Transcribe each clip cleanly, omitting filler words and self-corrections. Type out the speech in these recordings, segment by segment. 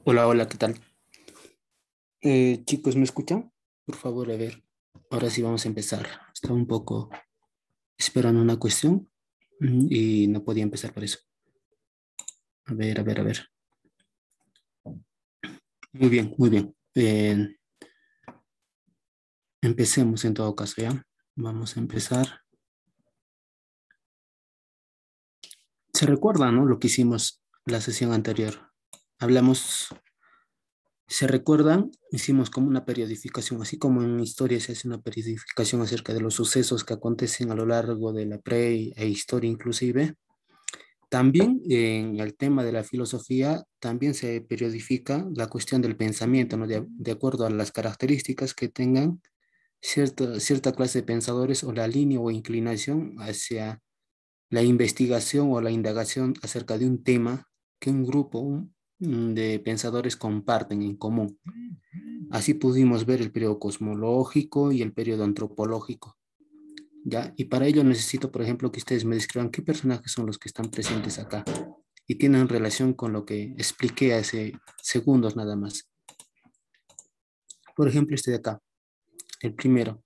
Hola, hola, ¿qué tal? Chicos, ¿me escuchan? Por favor, a ver. Ahora sí vamos a empezar. Estaba un poco esperando una cuestión y no podía empezar por eso. A ver, a ver, a ver. Muy bien, muy bien. Empecemos en todo caso, ¿ya? Vamos a empezar. ¿Se recuerda, no? Lo que hicimos la sesión anterior. Hablamos, ¿se recuerdan? Hicimos como una periodificación, así como en historia se hace una periodificación acerca de los sucesos que acontecen a lo largo de la e historia inclusive. También en el tema de la filosofía, también se periodifica la cuestión del pensamiento, ¿no? De acuerdo a las características que tengan cierta clase de pensadores o la línea o inclinación hacia la investigación o la indagación acerca de un tema que un grupo de pensadores comparten en común. Así pudimos ver el periodo cosmológico y el periodo antropológico. ¿Ya? Y para ello necesito, por ejemplo, que ustedes me describan qué personajes son los que están presentes acá y tienen relación con lo que expliqué hace segundos nada más. Por ejemplo, este de acá, el primero.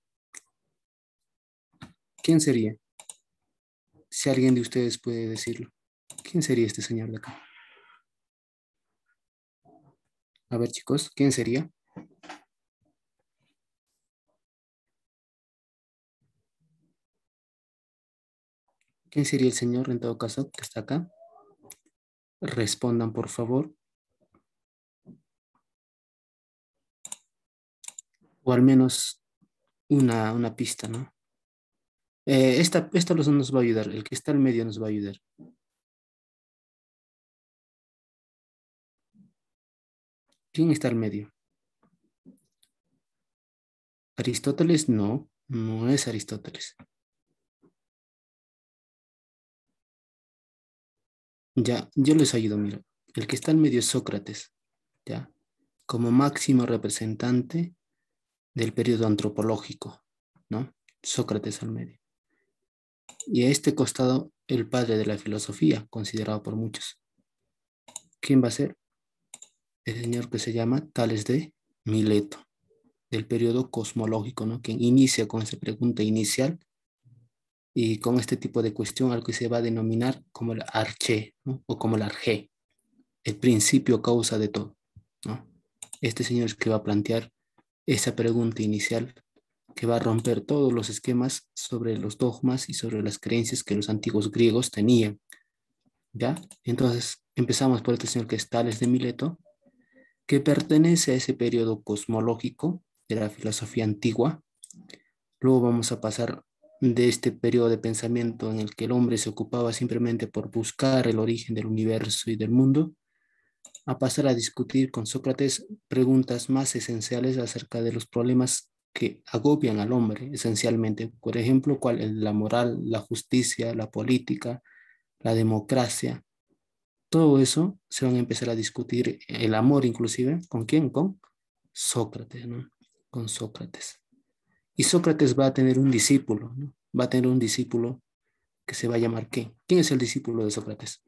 ¿Quién sería? Si alguien de ustedes puede decirlo. ¿Quién sería este señor de acá? A ver, chicos, ¿quién sería? ¿Quién sería el señor en todo caso que está acá? Respondan, por favor. O al menos una pista, ¿no? Esta nos va a ayudar. El que está al medio nos va a ayudar. ¿Quién está al medio? Aristóteles, no, no es Aristóteles. Ya, yo les ayudo, mira. El que está al medio es Sócrates, ¿ya? Como máximo representante del periodo antropológico, ¿no? Sócrates al medio. Y a este costado, el padre de la filosofía, considerado por muchos. ¿Quién va a ser? El señor que se llama Tales de Mileto, del periodo cosmológico, ¿no? Que inicia con esa pregunta inicial y con este tipo de cuestión al que se va a denominar como el arché, ¿no? O como el arjé, el principio causa de todo, ¿no? Este señor es que va a plantear esa pregunta inicial que va a romper todos los esquemas sobre los dogmas y sobre las creencias que los antiguos griegos tenían, ¿ya? Entonces, empezamos por este señor que es Tales de Mileto, que pertenece a ese periodo cosmológico de la filosofía antigua. Luego vamos a pasar de este periodo de pensamiento en el que el hombre se ocupaba simplemente por buscar el origen del universo y del mundo, a pasar a discutir con Sócrates preguntas más esenciales acerca de los problemas que agobian al hombre esencialmente. Por ejemplo, cuál es la moral, la justicia, la política, la democracia. Todo eso se van a empezar a discutir, el amor inclusive, ¿con quién? Con Sócrates, ¿no? Con Sócrates. Y Sócrates va a tener un discípulo, ¿no? Va a tener un discípulo que se va a llamar ¿qué? ¿Quién es el discípulo de Sócrates?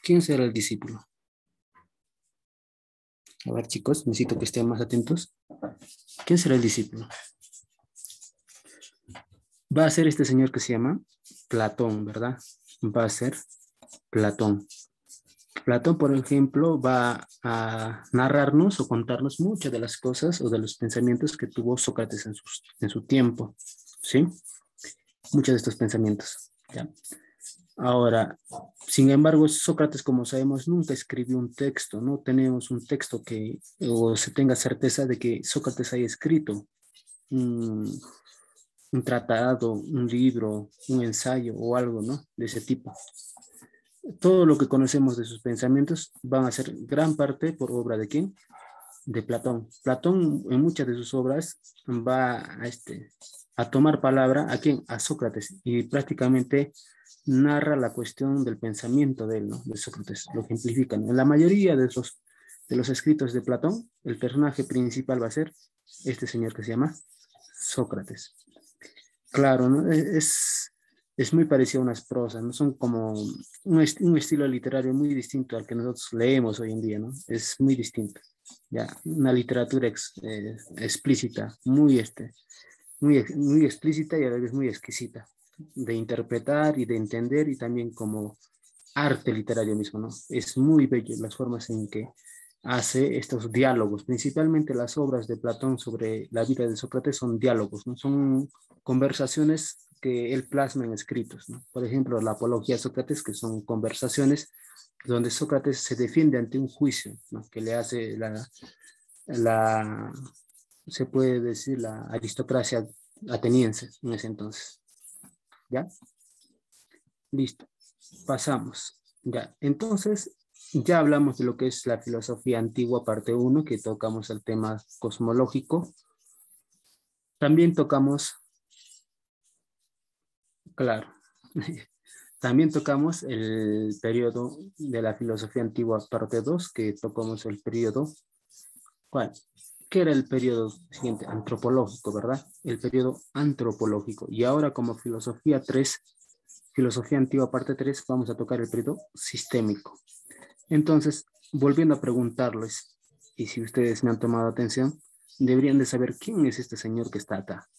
¿Quién será el discípulo? A ver, chicos, necesito que estén más atentos. ¿Quién será el discípulo? Va a ser este señor que se llama Platón, ¿verdad? Va a ser Platón. Platón, por ejemplo, va a narrarnos o contarnos muchas de las cosas o de los pensamientos que tuvo Sócrates en su tiempo, ¿sí? Muchos de estos pensamientos, ¿ya? Ahora, sin embargo, Sócrates, como sabemos, nunca escribió un texto, no tenemos un texto que, o se tenga certeza de que Sócrates haya escrito un, un tratado, un libro, un ensayo o algo, ¿no? De ese tipo. Todo lo que conocemos de sus pensamientos van a ser gran parte por obra de quién? De Platón. Platón en muchas de sus obras va a tomar palabra a quién? A Sócrates y prácticamente narra la cuestión del pensamiento de él, ¿no? De Sócrates, lo ejemplifica, ¿no? En la mayoría de los escritos de Platón, el personaje principal va a ser este señor que se llama Sócrates. Claro, ¿no? Es muy parecido a unas prosas, ¿no? Son como un estilo literario muy distinto al que nosotros leemos hoy en día, ¿no? Es muy distinto, ¿ya? Una literatura explícita, muy explícita y a la vez muy exquisita, de interpretar y de entender y también como arte literario mismo, ¿no? Es muy bello las formas en que hace estos diálogos, principalmente las obras de Platón sobre la vida de Sócrates son diálogos, ¿no? Son conversaciones que él plasma en escritos, ¿no? Por ejemplo, la Apología de Sócrates, que son conversaciones donde Sócrates se defiende ante un juicio, ¿no? Que le hace la, se puede decir, la aristocracia ateniense en ese entonces, ¿ya? Listo, pasamos. Ya, entonces ya hablamos de lo que es la filosofía antigua, parte uno, que tocamos el tema cosmológico. También tocamos, claro, también tocamos el periodo de la filosofía antigua, parte 2, que tocamos el periodo, ¿cuál? ¿Qué era el periodo siguiente? Antropológico, ¿verdad? El periodo antropológico. Y ahora como filosofía 3, filosofía antigua, parte 3, vamos a tocar el periodo sistémico. Entonces, volviendo a preguntarles, y si ustedes me han tomado atención, deberían de saber quién es este señor que está acá.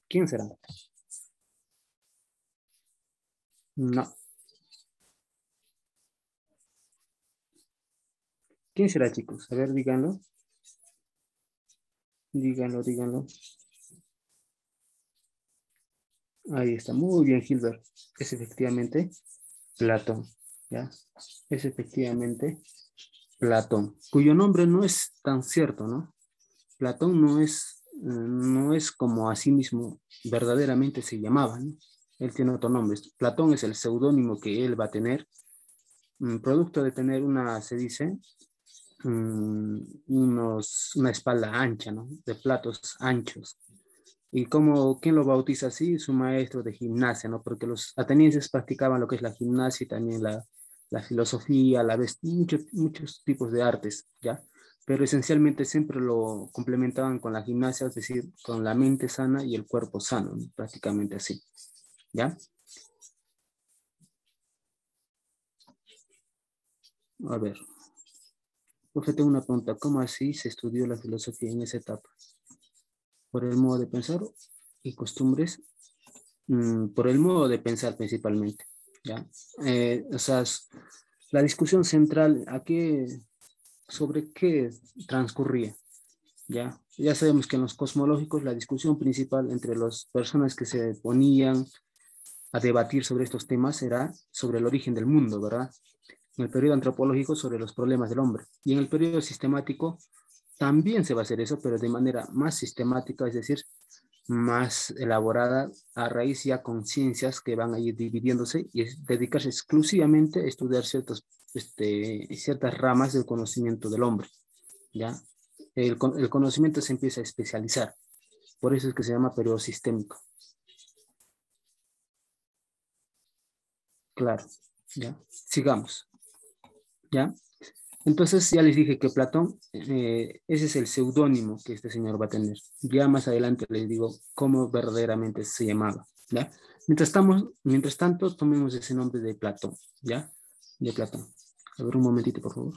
¿Quién será? No. ¿Quién será, chicos? A ver, díganlo. Díganlo, díganlo. Ahí está. Muy bien, Gilbert. Es efectivamente Platón. ¿Ya? Es efectivamente Platón, cuyo nombre no es tan cierto, ¿no? Platón no es como a sí mismo verdaderamente se llamaba, ¿no? Él tiene otro nombre. Platón es el seudónimo que él va a tener, producto de tener se dice, una espalda ancha, ¿no? De platos anchos. Y como, ¿quién lo bautiza así? Su maestro de gimnasia, ¿no? Porque los atenienses practicaban lo que es la gimnasia y también la filosofía, a la vez muchos tipos de artes, ¿ya? Pero esencialmente siempre lo complementaban con la gimnasia, es decir, con la mente sana y el cuerpo sano, ¿no? Prácticamente así, ¿ya? A ver, profe, tengo una pregunta. ¿Cómo así se estudió la filosofía en esa etapa? ¿Por el modo de pensar y costumbres? Por el modo de pensar principalmente, ¿ya? O sea, la discusión central, ¿sobre qué transcurría? ¿Ya? Ya sabemos que en los cosmológicos la discusión principal entre las personas que se ponían a debatir sobre estos temas era sobre el origen del mundo, ¿verdad? En el periodo antropológico sobre los problemas del hombre. Y en el periodo sistemático también se va a hacer eso, pero de manera más sistemática, es decir, más elaborada a raíz ya con ciencias que van a ir dividiéndose y dedicarse exclusivamente a estudiar ciertas ramas del conocimiento del hombre, ¿ya? El conocimiento se empieza a especializar, por eso es que se llama periodo sistémico, claro, ¿ya? Sigamos, ¿ya? Entonces ya les dije que Platón, ese es el seudónimo que este señor va a tener. Ya más adelante les digo cómo verdaderamente se llamaba, ¿ya? Mientras tanto, tomemos ese nombre de Platón, ¿ya? De Platón. A ver, un momentito, por favor.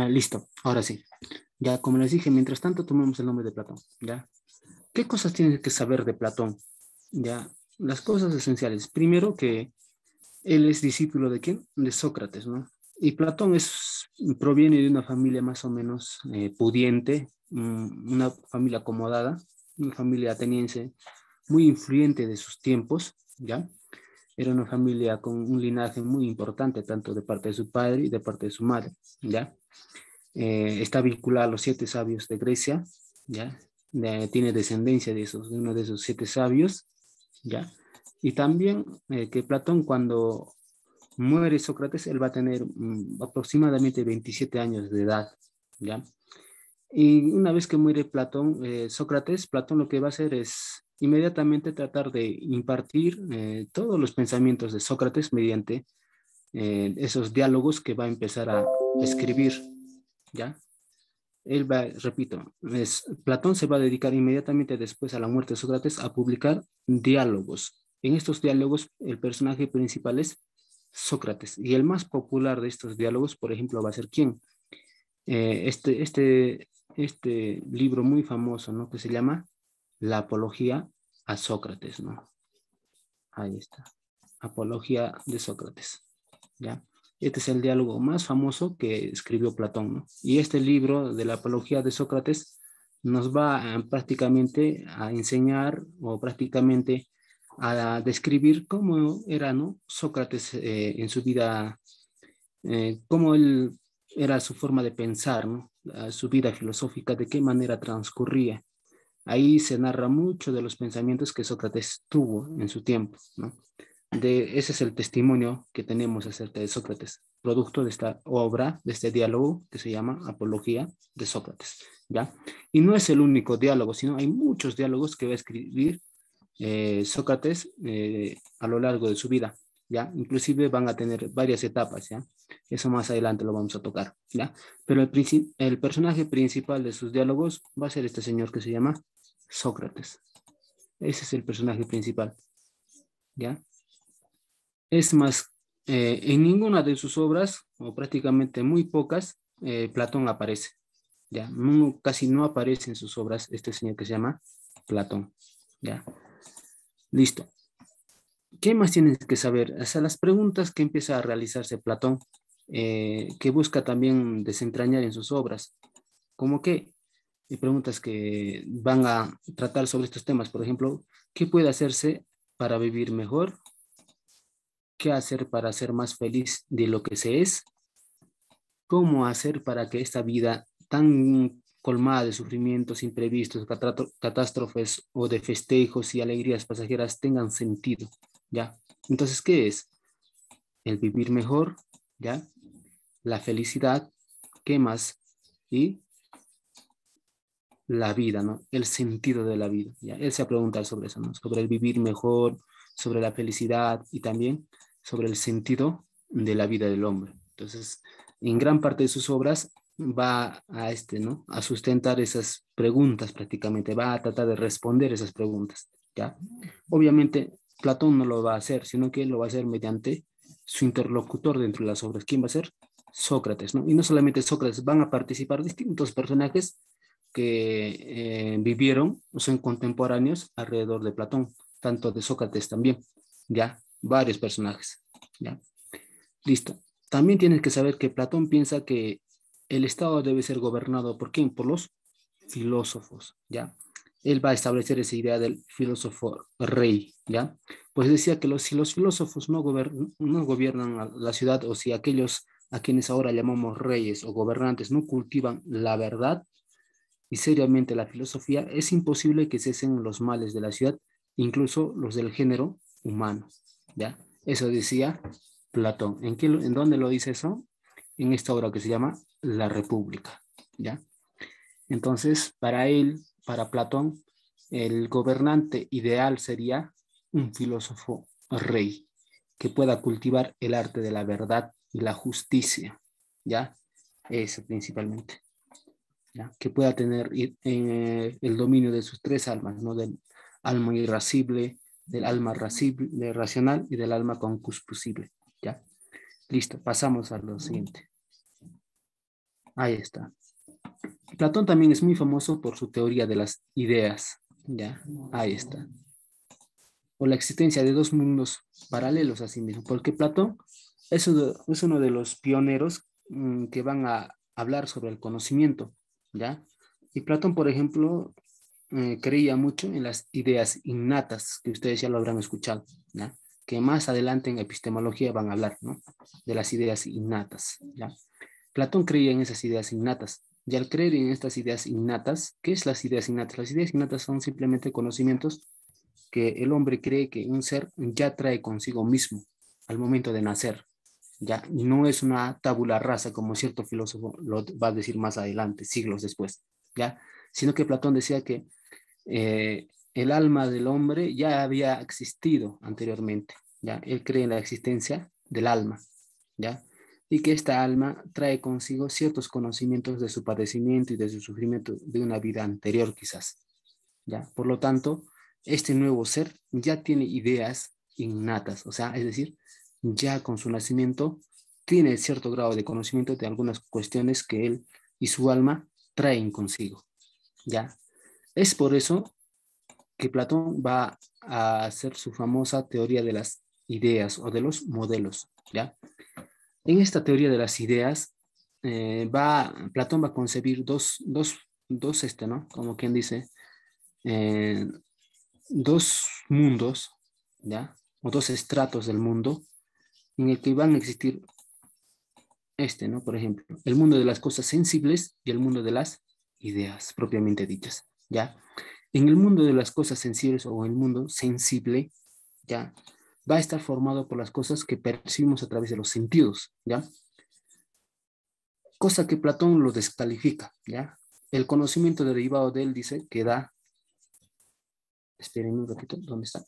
Listo, ahora sí. Ya, como les dije, mientras tanto, tomemos el nombre de Platón, ¿ya? ¿Qué cosas tienes que saber de Platón? Ya, las cosas esenciales. Primero que él es discípulo de quién? De Sócrates, ¿no? Y Platón proviene de una familia más o menos pudiente, una familia acomodada, una familia ateniense muy influyente de sus tiempos, ¿ya? Era una familia con un linaje muy importante, tanto de parte de su padre y de parte de su madre, ¿ya? Está vinculada a los siete sabios de Grecia, ¿ya? Tiene descendencia de uno de esos siete sabios, ¿ya? Y también que Platón muere Sócrates, él va a tener aproximadamente 27 años de edad, ¿ya? Y una vez que muere Platón, Sócrates, Platón lo que va a hacer es inmediatamente tratar de impartir todos los pensamientos de Sócrates mediante esos diálogos que va a empezar a escribir, ¿ya? Él va, repito, Platón se va a dedicar inmediatamente después a la muerte de Sócrates a publicar diálogos. En estos diálogos, el personaje principal es Sócrates. Y el más popular de estos diálogos, por ejemplo, va a ser ¿quién? Este libro muy famoso, ¿no? Que se llama La Apología a Sócrates, ¿no? Ahí está. Apología de Sócrates, ¿ya? Este es el diálogo más famoso que escribió Platón, ¿no? Y este libro de la Apología de Sócrates nos va prácticamente a enseñar o prácticamente a describir cómo era, ¿no? Sócrates en su vida, cómo él era su forma de pensar, ¿no? Su vida filosófica, de qué manera transcurría. Ahí se narra mucho de los pensamientos que Sócrates tuvo en su tiempo, ¿no? Ese es el testimonio que tenemos acerca de Sócrates, producto de esta obra, de este diálogo que se llama Apología de Sócrates, ¿ya? Y no es el único diálogo, sino hay muchos diálogos que va a escribir Sócrates a lo largo de su vida, ¿ya? Inclusive van a tener varias etapas, ¿ya? Eso más adelante lo vamos a tocar, ¿ya? Pero el personaje principal de sus diálogos va a ser este señor que se llama Sócrates. Ese es el personaje principal, ¿ya? Es más, en ninguna de sus obras, o prácticamente muy pocas, Platón aparece, ¿ya? No, casi no aparece en sus obras este señor que se llama Platón, ¿ya? Listo. ¿Qué más tienes que saber? O sea, las preguntas que empieza a realizarse Platón, que busca también desentrañar en sus obras, como que preguntas que van a tratar sobre estos temas, por ejemplo, ¿qué puede hacerse para vivir mejor? ¿Qué hacer para ser más feliz de lo que se es? ¿Cómo hacer para que esta vida tan colmada de sufrimientos imprevistos, catástrofes o de festejos y alegrías pasajeras tengan sentido? ¿Ya? Entonces, ¿qué es? El vivir mejor, ¿ya? La felicidad, ¿qué más? Y la vida, ¿no? El sentido de la vida, ¿ya? Él se ha preguntado sobre eso, ¿no? Sobre el vivir mejor, sobre la felicidad y también sobre el sentido de la vida del hombre. Entonces, en gran parte de sus obras va a ¿no? A sustentar esas preguntas prácticamente, va a tratar de responder esas preguntas, ¿ya? Obviamente, Platón no lo va a hacer, sino que él lo va a hacer mediante su interlocutor dentro de las obras. ¿Quién va a ser? Sócrates, ¿no? Y no solamente Sócrates, van a participar distintos personajes que vivieron o son contemporáneos alrededor de Platón, tanto de Sócrates también, ya, varios personajes, ya. Listo. También tienes que saber que Platón piensa que el Estado debe ser gobernado ¿por quién? Por los filósofos, ¿ya? Él va a establecer esa idea del filósofo rey, ¿ya? Pues decía que si los filósofos no gobiernan a la ciudad o si aquellos a quienes ahora llamamos reyes o gobernantes no cultivan la verdad, y seriamente la filosofía, es imposible que cesen los males de la ciudad, incluso los del género humano. ¿Ya? Eso decía Platón. ¿En dónde lo dice eso? En esta obra que se llama La República. ¿Ya? Entonces, para él, para Platón, el gobernante ideal sería un filósofo rey que pueda cultivar el arte de la verdad y la justicia. ¿Ya? Eso principalmente. ¿ya? Que pueda tener el dominio de sus tres almas, ¿no? Del alma irascible, del alma racional y del alma concupiscible, ¿ya? Listo, pasamos a lo siguiente. Ahí está. Platón también es muy famoso por su teoría de las ideas, ¿ya? Ahí está. O la existencia de dos mundos paralelos a sí mismo, porque Platón es uno de los pioneros que van a hablar sobre el conocimiento, ¿ya? Y Platón, por ejemplo, creía mucho en las ideas innatas, que ustedes ya lo habrán escuchado, ¿ya? Que más adelante en epistemología van a hablar, ¿no? De las ideas innatas, ¿ya? Platón creía en esas ideas innatas. Y al creer en estas ideas innatas, ¿qué es las ideas innatas? Las ideas innatas son simplemente conocimientos que el hombre cree que un ser ya trae consigo mismo al momento de nacer, ¿ya? Y no es una tabula rasa, como cierto filósofo lo va a decir más adelante, siglos después, ¿ya? Sino que Platón decía que el alma del hombre ya había existido anteriormente, ¿ya? Él cree en la existencia del alma, ¿ya? Y que esta alma trae consigo ciertos conocimientos de su padecimiento y de su sufrimiento de una vida anterior quizás, ¿ya? Por lo tanto, este nuevo ser ya tiene ideas innatas, o sea, es decir, ya con su nacimiento tiene cierto grado de conocimiento de algunas cuestiones que él y su alma traen consigo, ¿ya? Es por eso que Platón va a hacer su famosa teoría de las ideas o de los modelos, ¿ya? En esta teoría de las ideas, Platón va a concebir ¿no? Como quien dice, eh, dos mundos, ¿ya? O dos estratos del mundo en el que van a existir ¿no? Por ejemplo, el mundo de las cosas sensibles y el mundo de las ideas propiamente dichas, ¿ya? En el mundo de las cosas sensibles o el mundo sensible, ¿ya? Va a estar formado por las cosas que percibimos a través de los sentidos, ¿ya? Cosa que Platón lo descalifica, ¿ya? El conocimiento derivado de él dice que da, esperen un ratito, ¿dónde está?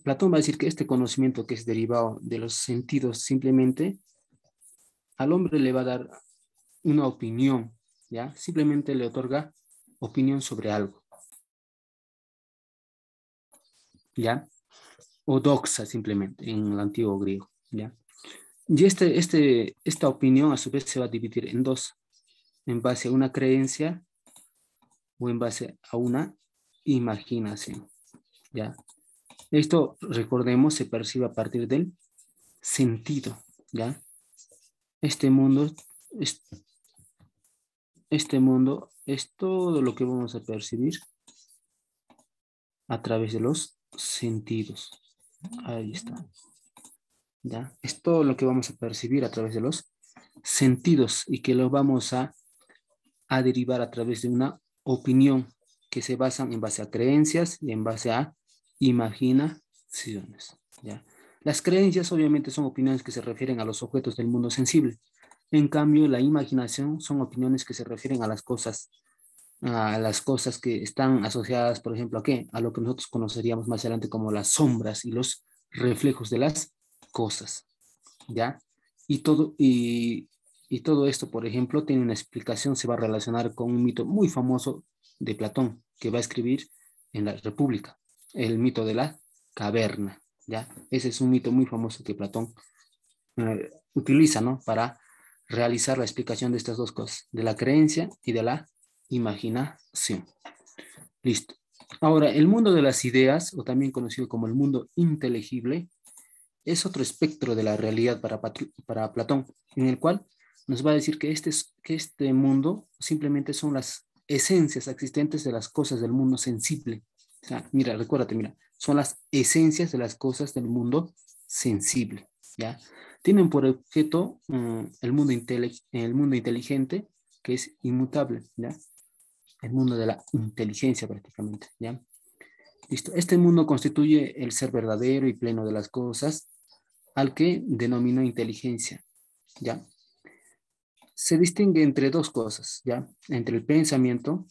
Platón va a decir que este conocimiento que es derivado de los sentidos simplemente al hombre le va a dar una opinión, ¿ya? Simplemente le otorga opinión sobre algo, ¿ya? O doxa simplemente en el antiguo griego, ¿ya? Y esta opinión a su vez se va a dividir en dos, en base a una creencia o en base a una imaginación, ¿ya? Esto, recordemos, se percibe a partir del sentido, ¿ya? Este mundo es, este mundo es todo lo que vamos a percibir a través de los sentidos. Ahí está, ¿ya? Es todo lo que vamos a percibir a través de los sentidos y que lo vamos a derivar a través de una opinión que se basan en base a creencias y en base a imaginaciones, ¿ya? Las creencias obviamente son opiniones que se refieren a los objetos del mundo sensible. En cambio, la imaginación son opiniones que se refieren a las cosas que están asociadas, por ejemplo, ¿a qué? A lo que nosotros conoceríamos más adelante como las sombras y los reflejos de las cosas, ¿ya? Y y todo esto, por ejemplo, tiene una explicación, se va a relacionar con un mito muy famoso de Platón, que va a escribir en la República, el mito de la caverna, ¿ya? Ese es un mito muy famoso que Platón utiliza, ¿no? Para realizar la explicación de estas dos cosas, de la creencia y de la imaginación. Listo. Ahora, el mundo de las ideas, o también conocido como el mundo inteligible, es otro espectro de la realidad para Platón, en el cual nos va a decir que que este mundo simplemente son las esencias existentes de las cosas del mundo sensible. O sea, mira, recuérdate, mira, son las esencias de las cosas del mundo sensible, ¿ya? Tienen por objeto el mundo inteligente, que es inmutable, ¿ya? El mundo de la inteligencia prácticamente, ¿ya? Listo. Este mundo constituye el ser verdadero y pleno de las cosas, al que denomino inteligencia, ¿ya? Se distingue entre dos cosas, ¿ya? Entre el pensamiento,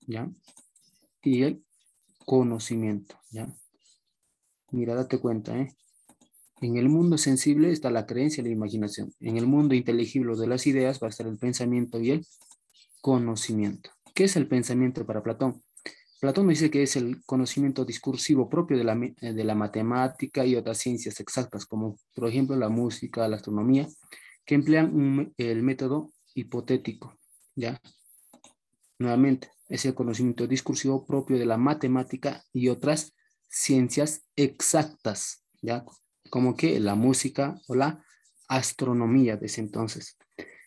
¿ya? Y el conocimiento, ¿ya? Mira, date cuenta, ¿eh? En el mundo sensible está la creencia y la imaginación. En el mundo inteligible de las ideas va a estar el pensamiento y el conocimiento. ¿Qué es el pensamiento para Platón? Platón dice que es el conocimiento discursivo propio de la matemática y otras ciencias exactas, como por ejemplo la música, la astronomía, que emplean el método hipotético, ¿ya? Nuevamente, es el conocimiento discursivo propio de la matemática y otras ciencias exactas, ¿ya? Como que la música o la astronomía de ese entonces,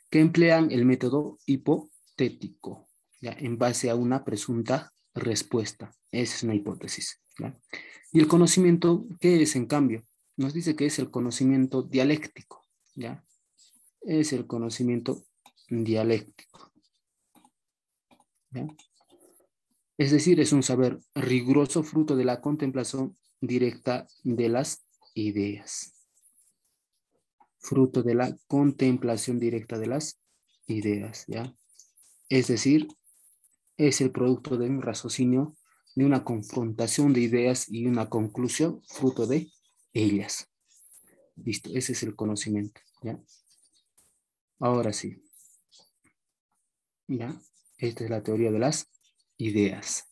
que emplean el método hipotético, ¿ya? En base a una presunta respuesta. Esa es una hipótesis, ¿ya? Y el conocimiento, ¿qué es en cambio? Nos dice que es el conocimiento dialéctico, ¿ya? Es el conocimiento dialéctico, ¿ya? Es decir, es un saber riguroso fruto de la contemplación directa de las ideas. Fruto de la contemplación directa de las ideas, ¿ya? Es decir, es el producto de un raciocinio, de una confrontación de ideas y una conclusión fruto de ellas. Listo, ese es el conocimiento, ¿ya? Ahora sí, ¿ya? Esta es la teoría de las ideas.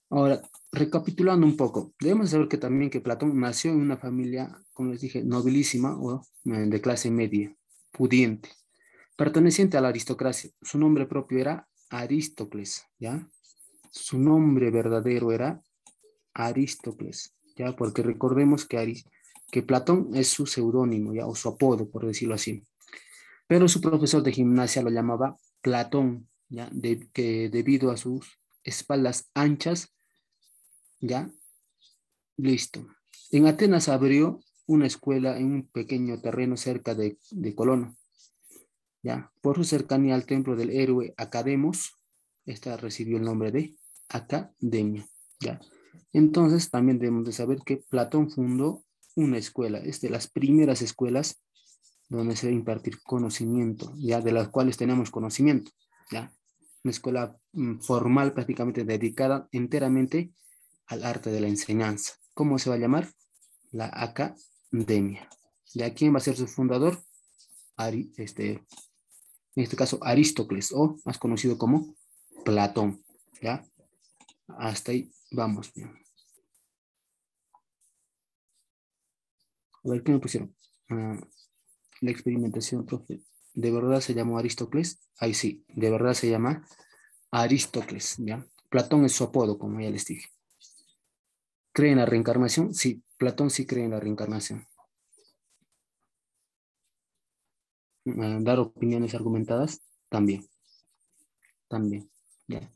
Ahora, recapitulando un poco, debemos saber que también que Platón nació en una familia, como les dije, nobilísima o de clase media, pudiente, perteneciente a la aristocracia. Su nombre propio era Aristócles, ¿ya? Su nombre verdadero era Aristócles, ¿ya? Porque recordemos que Platón es su seudónimo, ¿ya? O su apodo, por decirlo así. Pero su profesor de gimnasia lo llamaba Platón, ¿ya? Que debido a sus espaldas anchas, ¿ya? Listo. En Atenas abrió una escuela en un pequeño terreno cerca de Colono, ¿ya? Por su cercanía al templo del héroe Academos, esta recibió el nombre de Academia, ¿ya? Entonces también debemos de saber que Platón fundó una escuela, es de las primeras escuelas donde se va a impartir conocimiento, ya de las cuales tenemos conocimiento, ya. Una escuela formal prácticamente dedicada enteramente al arte de la enseñanza. ¿Cómo se va a llamar? La Academia. ¿De quién va a ser su fundador? En este caso Aristócles, o más conocido como Platón, ¿ya? Hasta ahí vamos. Bien. A ver, ¿qué me pusieron? La experimentación, profe. ¿De verdad se llamó Aristócles? Ahí sí, de verdad se llama Aristócles, ¿ya? Platón es su apodo, como ya les dije. ¿Cree en la reencarnación? Sí, Platón sí cree en la reencarnación. Dar opiniones argumentadas, también, también, ¿ya?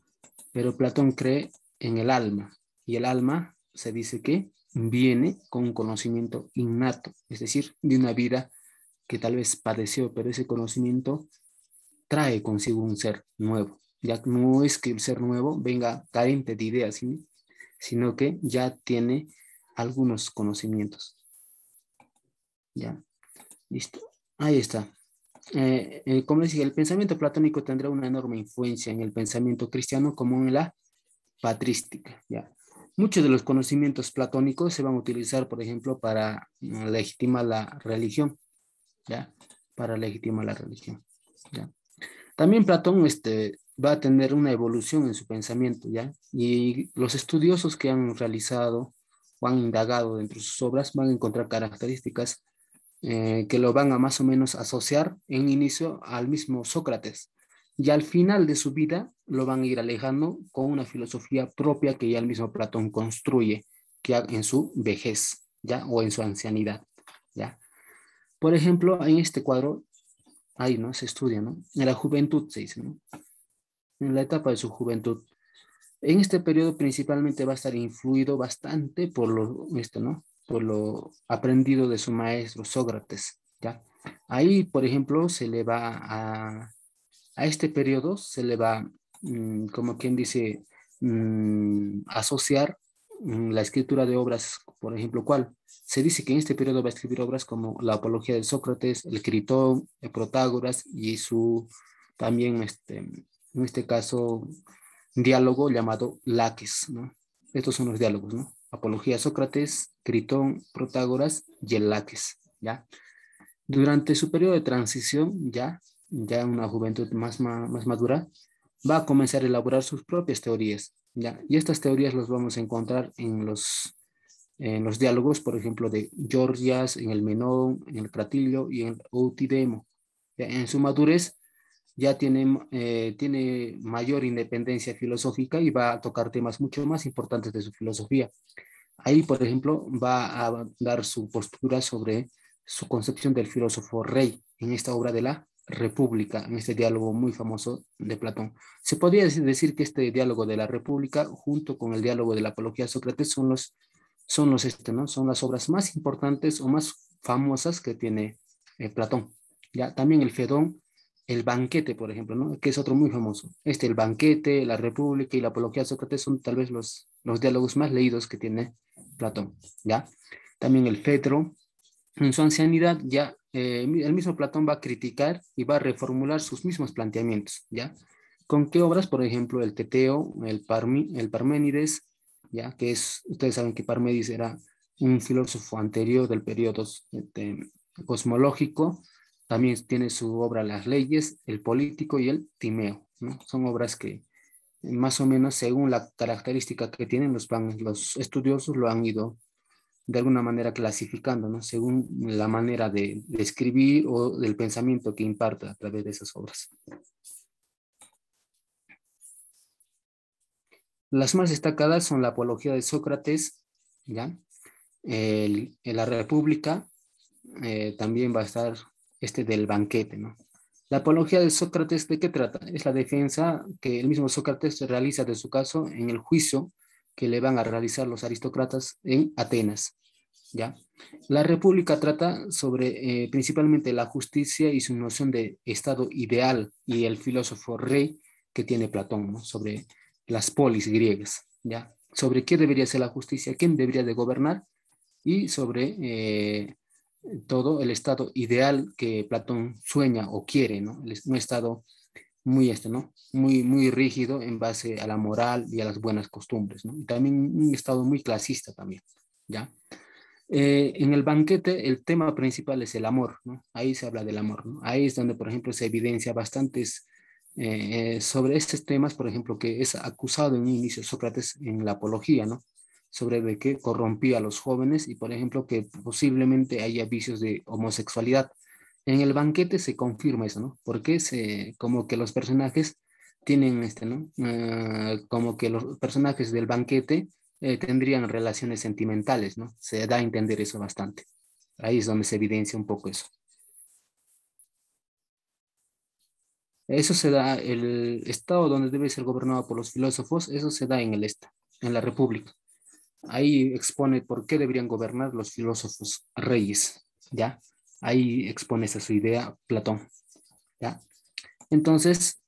Pero Platón cree en el alma, y el alma se dice que viene con un conocimiento innato, es decir, de una vida que tal vez padeció, pero ese conocimiento trae consigo un ser nuevo. Ya no es que el ser nuevo venga carente de ideas, ¿sí? Sino que ya tiene algunos conocimientos. Ya, listo. Ahí está. Como les dije, el pensamiento platónico tendrá una enorme influencia en el pensamiento cristiano como en la patrística. ¿Ya? Muchos de los conocimientos platónicos se van a utilizar, por ejemplo, para legitimar la religión. ¿Ya? Para legitimar la religión. ¿Ya? También Platón va a tener una evolución en su pensamiento, ¿ya? Y los estudiosos que han realizado o han indagado dentro de sus obras van a encontrar características que lo van a más o menos asociar en inicio al mismo Sócrates. Y al final de su vida lo van a ir alejando con una filosofía propia que ya el mismo Platón construye que en su vejez, ¿ya? O en su ancianidad, ¿ya? Por ejemplo, en este cuadro, ahí, ¿no? Se estudia, ¿no? En la juventud se dice, ¿no? En la etapa de su juventud. En este periodo principalmente va a estar influido bastante por ¿no? Por lo aprendido de su maestro Sócrates, ¿ya? Ahí, por ejemplo, a este periodo se le va, como quien dice, asociar la escritura de obras, por ejemplo, ¿cuál? Se dice que en este periodo va a escribir obras como la Apología de Sócrates, el Critón, el Protágoras y también, en este caso, diálogo llamado Laques, ¿no? Estos son los diálogos, ¿no? Apología de Sócrates, Critón, Protágoras y el Laques, ¿ya? Durante su periodo de transición, ya una juventud más madura, va a comenzar a elaborar sus propias teorías, ¿ya? Y estas teorías las vamos a encontrar en los diálogos, por ejemplo, de Gorgias, en el Menón, en el Cratilio y en el Eutidemo. ¿Ya? En su madurez ya tiene mayor independencia filosófica y va a tocar temas mucho más importantes de su filosofía. Ahí, por ejemplo, va a dar su postura sobre su concepción del filósofo rey en esta obra de la República, en este diálogo muy famoso de Platón. Se podría decir que este diálogo de la República, junto con el diálogo de la Apología de Sócrates, ¿no? Son las obras más importantes o más famosas que tiene Platón. Ya, también el Fedón, el banquete, por ejemplo, ¿no? Que es otro muy famoso. El banquete, la República y la Apología de Sócrates son tal vez los diálogos más leídos que tiene Platón, ¿ya? también el Fedro. En su ancianidad ya el mismo Platón va a criticar y va a reformular sus mismos planteamientos, ¿ya? ¿Con qué obras? Por ejemplo, el Teteo, el Parménides, ¿ya? Que es, ustedes saben que Parménides era un filósofo anterior del periodo cosmológico. También tiene su obra Las leyes, el político y el Timeo, ¿no? Son obras que más o menos según la característica que tienen los estudiosos lo han ido de alguna manera clasificando, ¿no? Según la manera de escribir o del pensamiento que imparta a través de esas obras. Las más destacadas son la Apología de Sócrates, ¿ya? En la República también va a estar este del banquete, ¿no? La Apología de Sócrates, ¿de qué trata? Es la defensa que el mismo Sócrates realiza de su caso en el juicio que le van a realizar los aristócratas en Atenas, ¿ya? La República trata sobre principalmente la justicia y su noción de estado ideal y el filósofo rey que tiene Platón, ¿no? Sobre las polis griegas, ¿ya? Sobre qué debería ser la justicia, quién debería de gobernar y sobre todo el estado ideal que Platón sueña o quiere, ¿no? Un estado muy, ¿no? Muy rígido en base a la moral y a las buenas costumbres, ¿no? Y también un estado muy clasista también, ¿ya? En el banquete el tema principal es el amor, ¿no? Ahí se habla del amor, ¿no? Ahí es donde, por ejemplo, se evidencia bastantes sobre estos temas, por ejemplo, que es acusado en un inicio Sócrates en la apología, ¿no? Sobre de que corrompía a los jóvenes y, por ejemplo, que posiblemente haya vicios de homosexualidad. En el banquete se confirma eso, ¿no? Porque como que los personajes tienen, ¿no? Como que los personajes del banquete tendrían relaciones sentimentales, ¿no? Se da a entender eso bastante. Ahí es donde se evidencia un poco eso. Eso se da, el estado donde debe ser gobernado por los filósofos, eso se da en el en la República. Ahí expone por qué deberían gobernar los filósofos reyes, ¿ya? Ahí expone esa su idea Platón, ¿ya? Entonces,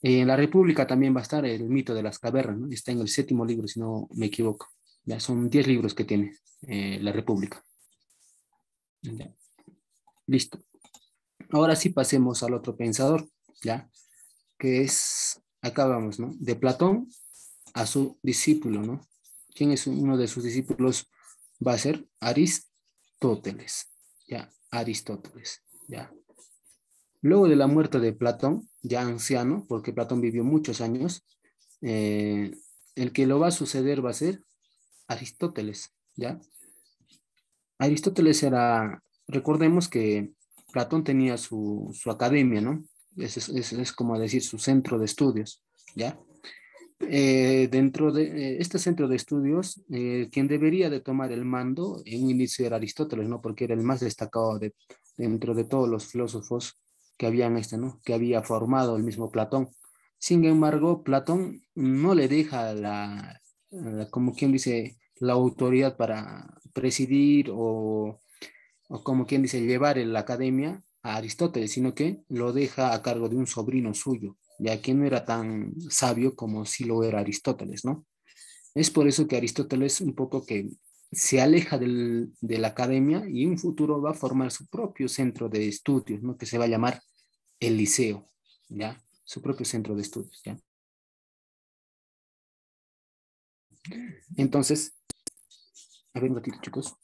en la República también va a estar el mito de las cavernas, ¿no? Está en el séptimo libro, si no me equivoco. Ya son 10 libros que tiene la República. ¿Ya? Listo. Ahora sí pasemos al otro pensador, ¿ya? Que es, acá vamos, ¿no? De Platón a su discípulo, ¿no? ¿Quién es uno de sus discípulos? Va a ser Aristóteles, ¿ya? Aristóteles, ¿ya? Luego de la muerte de Platón, ya anciano, porque Platón vivió muchos años, eh, el que lo va a suceder va a ser Aristóteles, ¿ya? Aristóteles era, recordemos que Platón tenía su academia, ¿no? Es como decir su centro de estudios, ¿ya? Dentro de este centro de estudios, quien debería de tomar el mando en un inicio era Aristóteles, ¿no? Porque era el más destacado dentro de todos los filósofos que habían, ¿no? Que había formado el mismo Platón. Sin embargo, Platón no le deja como quien dice, la autoridad para presidir o como quien dice, llevar en la academia a Aristóteles, sino que lo deja a cargo de un sobrino suyo, ya que no era tan sabio como si lo era Aristóteles, ¿no? Es por eso que Aristóteles un poco que se aleja de la academia y en un futuro va a formar su propio centro de estudios, ¿no? Que se va a llamar el Liceo, ¿ya? Su propio centro de estudios, ¿ya? Entonces, a ver un ratito, chicos.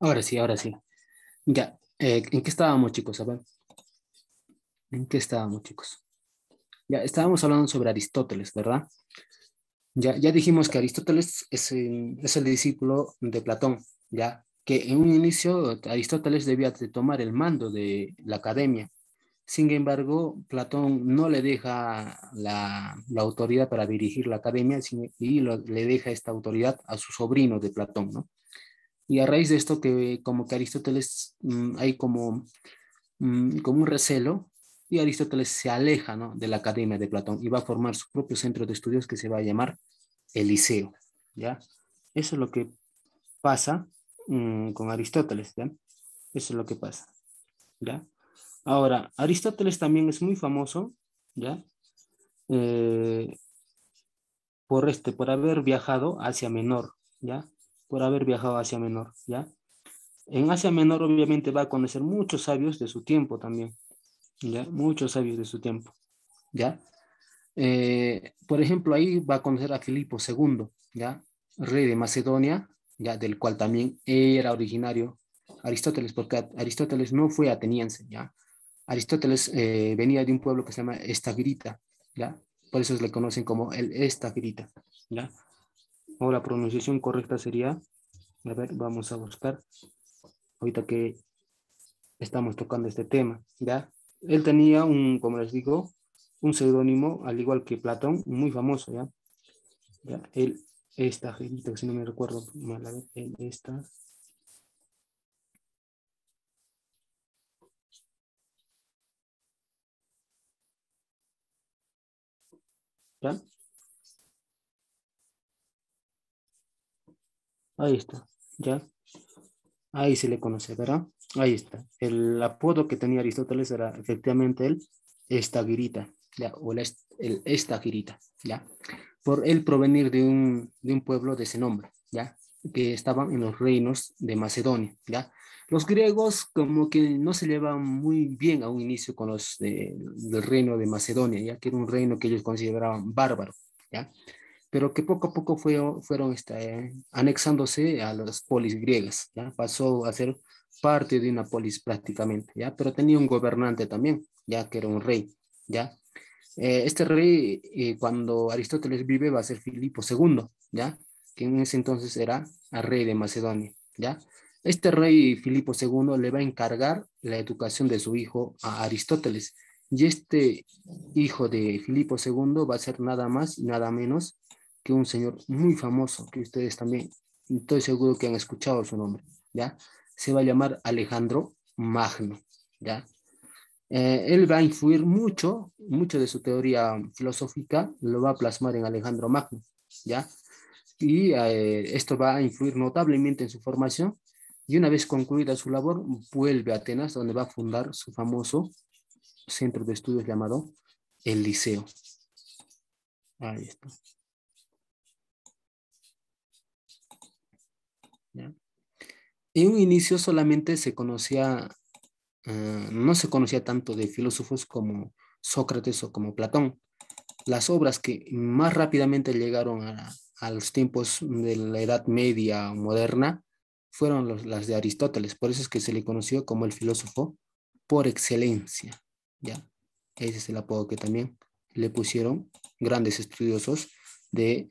Ahora sí, ahora sí. Ya, ¿en qué estábamos, chicos? A ver, ¿en qué estábamos, chicos? Ya, estábamos hablando sobre Aristóteles, ¿verdad? Ya dijimos que Aristóteles es el discípulo de Platón, ya que en un inicio Aristóteles debía de tomar el mando de la academia. Sin embargo, Platón no le deja la autoridad para dirigir la academia y le deja esta autoridad a su sobrino de Platón, ¿no? Y a raíz de esto que como que Aristóteles hay como un recelo y Aristóteles se aleja, ¿no?, de la academia de Platón y va a formar su propio centro de estudios que se va a llamar Eliseo, ¿ya? Eso es lo que pasa con Aristóteles, ¿ya? Eso es lo que pasa, ¿ya? Ahora, Aristóteles también es muy famoso, ¿ya? Eh, por haber viajado hacia Menor, ¿ya? Por haber viajado hacia Menor, ¿ya? En Asia Menor obviamente va a conocer muchos sabios de su tiempo también, ¿ya? Muchos sabios de su tiempo, ¿ya? Por ejemplo, ahí va a conocer a Filipo II, ¿ya? Rey de Macedonia, ¿ya? Del cual también era originario Aristóteles, porque Aristóteles no fue ateniense, ¿ya? Aristóteles venía de un pueblo que se llama Estagrita, ¿ya? Por eso le conocen como el Estagrita, ¿ya? O la pronunciación correcta sería, a ver, vamos a buscar, ahorita que estamos tocando este tema, ¿ya? Él tenía como les digo, un seudónimo, al igual que Platón, muy famoso, ¿ya? ¿Ya? Él, esta, si no me recuerdo mal, a ver, él está, ¿ya? Ahí está, ¿ya? Ahí se le conoce, ¿verdad? Ahí está. El apodo que tenía Aristóteles era efectivamente el Estagirita, ¿ya? O el Estagirita, ¿ya? Por él provenir de un pueblo de ese nombre, ¿ya? Que estaban en los reinos de Macedonia, ¿ya? Los griegos como que no se llevaban muy bien a un inicio con los del reino de Macedonia, ya que era un reino que ellos consideraban bárbaro, ¿ya? Pero que poco a poco fueron anexándose a las polis griegas, ¿ya? Pasó a ser parte de una polis prácticamente, ¿ya? Pero tenía un gobernante también, ya que era un rey, ¿ya? Este rey, cuando Aristóteles vive, va a ser Filipo II, ¿ya? Que en ese entonces era el rey de Macedonia, ¿ya? Este rey Filipo II le va a encargar la educación de su hijo a Aristóteles. Y este hijo de Filipo II va a ser nada más y nada menos que un señor muy famoso, que ustedes también, estoy seguro que han escuchado su nombre, ¿ya? Se va a llamar Alejandro Magno, ¿ya? Él va a influir mucho, mucho de su teoría filosófica lo va a plasmar en Alejandro Magno, ¿ya? Y esto va a influir notablemente en su formación. Y una vez concluida su labor, vuelve a Atenas, donde va a fundar su famoso centro de estudios llamado el Liceo. Ahí está, ¿ya? En un inicio solamente no se conocía tanto de filósofos como Sócrates o como Platón. Las obras que más rápidamente llegaron a los tiempos de la Edad Media moderna fueron las de Aristóteles. Por eso es que se le conoció como el filósofo por excelencia, ¿ya? Ese es el apodo que también le pusieron grandes estudiosos de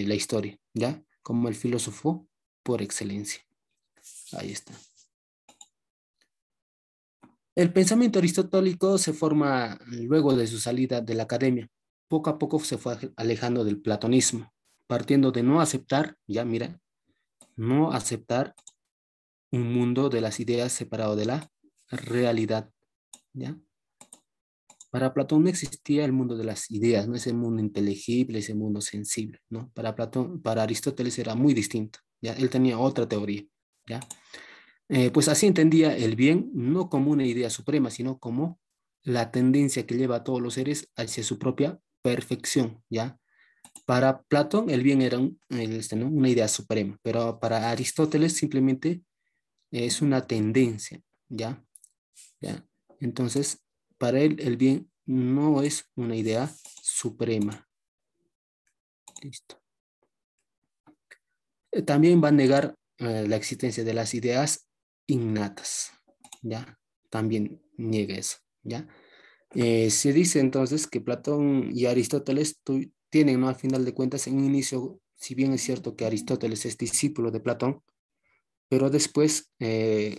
la historia, ¿ya? Como el filósofo por excelencia. Ahí está. El pensamiento aristotélico se forma luego de su salida de la academia. Poco a poco se fue alejando del platonismo, partiendo de no aceptar, ya mira, no aceptar un mundo de las ideas separado de la realidad, ¿ya? Para Platón no existía el mundo de las ideas, no ese mundo inteligible, ese mundo sensible, ¿no? Para Platón, para Aristóteles era muy distinto, ¿ya? Él tenía otra teoría, ¿ya? Pues así entendía el bien no como una idea suprema, sino como la tendencia que lleva a todos los seres hacia su propia perfección, ¿ya? Para Platón el bien era ¿no?, una idea suprema, pero para Aristóteles simplemente es una tendencia, ¿ya? ¿Ya? Entonces, para él el bien no es una idea suprema. Listo. También va a negar la existencia de las ideas innatas, ¿ya? También niega eso, ¿ya? Se dice entonces que Platón y Aristóteles tienen, ¿no? Al final de cuentas, en un inicio, si bien es cierto que Aristóteles es discípulo de Platón, pero después,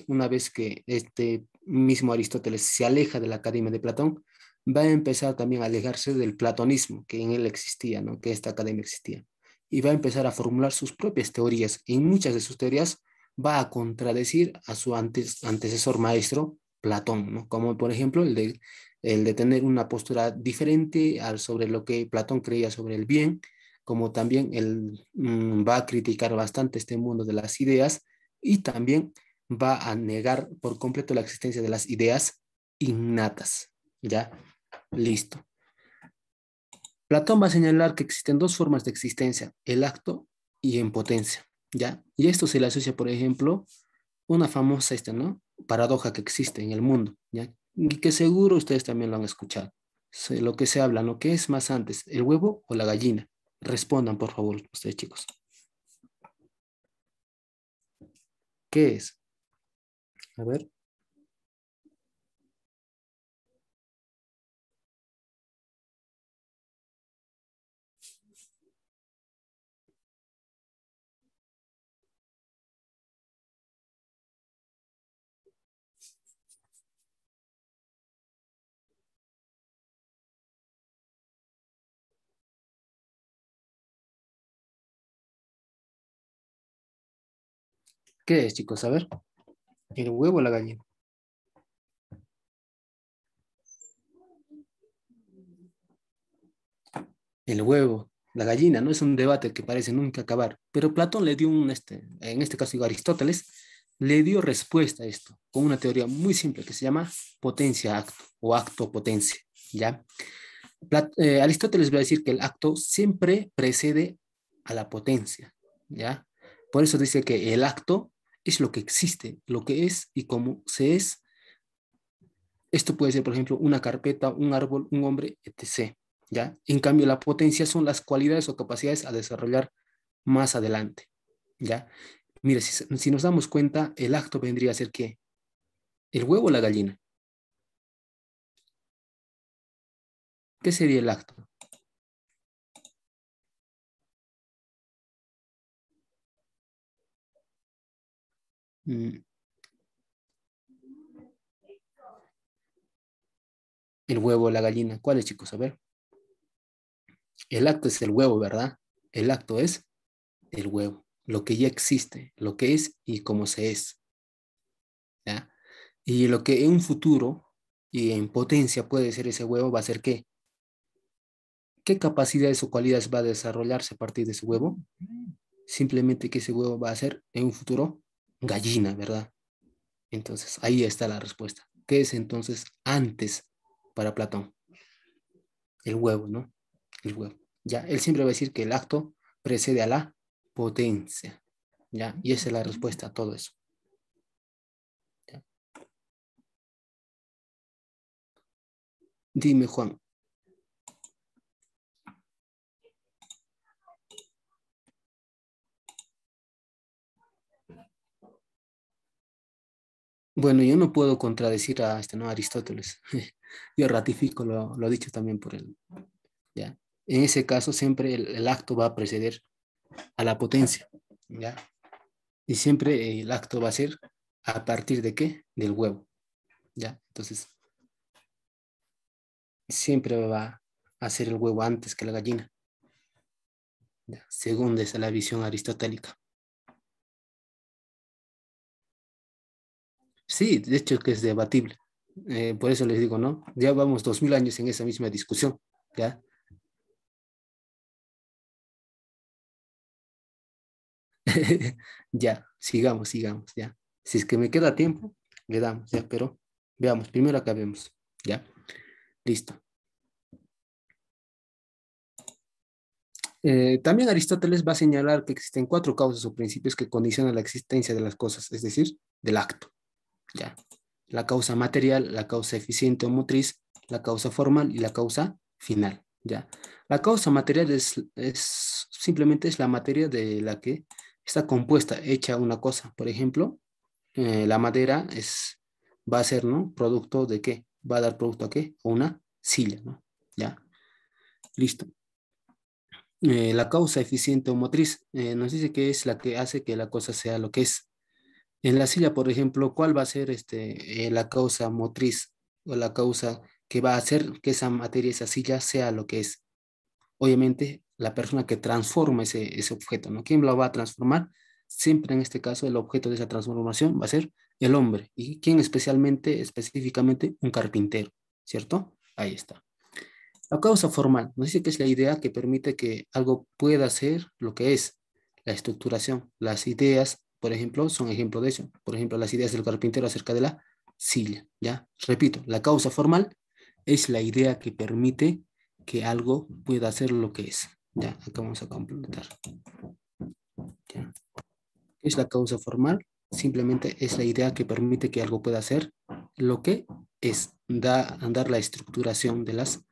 una vez que este mismo Aristóteles se aleja de la academia de Platón, va a empezar también a alejarse del platonismo que en él existía, ¿no? Que esta academia existía. Y va a empezar a formular sus propias teorías. En muchas de sus teorías va a contradecir a su antecesor maestro, Platón, ¿no? Como por ejemplo el de tener una postura diferente sobre lo que Platón creía sobre el bien, como también él va a criticar bastante este mundo de las ideas y también va a negar por completo la existencia de las ideas innatas. ¿Ya? Listo. Platón va a señalar que existen dos formas de existencia, el acto y en potencia. ¿Ya? Y esto se le asocia, por ejemplo, una famosa ¿no? Paradoja que existe en el mundo, ¿ya? Y que seguro ustedes también lo han escuchado. Lo que se habla, ¿no? ¿Qué es más antes, el huevo o la gallina? Respondan, por favor, ustedes chicos. ¿Qué es? A ver. ¿Qué es, chicos? A ver. ¿El huevo o la gallina? El huevo, la gallina, ¿no? Es un debate que parece nunca acabar. Pero Platón le dio en este caso digo Aristóteles, le dio respuesta a esto con una teoría muy simple que se llama potencia-acto o acto-potencia, ¿ya? Aristóteles va a decir que el acto siempre precede a la potencia, ¿ya? Por eso dice que el acto es lo que existe, lo que es y cómo se es. Esto puede ser, por ejemplo, una carpeta, un árbol, un hombre, etc. ¿Ya? En cambio, la potencia son las cualidades o capacidades a desarrollar más adelante. ¿Ya? Mire, si nos damos cuenta, el acto vendría a ser ¿qué? ¿El huevo o la gallina? ¿Qué sería el acto? Mm, el huevo o la gallina. ¿Cuál es, chicos? A ver. El acto es el huevo, ¿verdad? El acto es el huevo, lo que ya existe, lo que es y cómo se es. ¿Ya? Y lo que en un futuro y en potencia puede ser ese huevo va a ser ¿qué? ¿Qué capacidades o cualidades va a desarrollarse a partir de ese huevo? Simplemente que ese huevo va a ser en un futuro gallina, ¿verdad? Entonces, ahí está la respuesta. ¿Qué es entonces antes para Platón? El huevo, ¿no? El huevo. Ya, él siempre va a decir que el acto precede a la potencia. ¿Ya? Y esa es la respuesta a todo eso. ¿Ya? Dime, Juan. Bueno, yo no puedo contradecir a ¿no? Aristóteles. Yo ratifico lo dicho también por él. ¿Ya? En ese caso, siempre el acto va a preceder a la potencia. ¿Ya? Y siempre el acto va a ser a partir de qué? Del huevo. ¿Ya? Entonces, siempre va a ser el huevo antes que la gallina. ¿Ya? Según esa la visión aristotélica. Sí, de hecho que es debatible. Por eso les digo, ¿no? Ya vamos 2000 años en esa misma discusión. ¿Ya? Ya, sigamos, ya. Si es que me queda tiempo, le damos, ya, pero veamos, primero acabemos, ya. Listo. También Aristóteles va a señalar que existen cuatro causas o principios que condicionan la existencia de las cosas, es decir, del acto, ya. La causa material, la causa eficiente o motriz, la causa formal y la causa final, ya. La causa material simplemente es la materia de la que está compuesta, hecha una cosa. Por ejemplo, la madera va a ser, ¿no? ¿Producto de qué? ¿Va a dar producto a qué? A una silla, ¿no? Ya, listo. La causa eficiente o motriz nos dice que es la que hace que la cosa sea lo que es. En la silla, por ejemplo, ¿cuál va a ser la causa motriz o la causa que va a hacer que esa materia, esa silla, sea lo que es? Obviamente, la persona que transforma ese objeto, ¿no? ¿Quién lo va a transformar? Siempre en este caso, el objeto de esa transformación va a ser el hombre. ¿Y quién específicamente? Un carpintero, ¿cierto? Ahí está. La causa formal nos dice que es la idea que permite que algo pueda ser lo que es. La estructuración, las ideas, por ejemplo, son ejemplo de eso. Por ejemplo, las ideas del carpintero acerca de la silla, ¿ya? Repito, la causa formal es la idea que permite que algo pueda ser lo que es. Ya, acá vamos a completar. ¿Ya? ¿Qué es la causa formal? Simplemente es la idea que permite que algo pueda ser lo que es. Dar la estructuración de las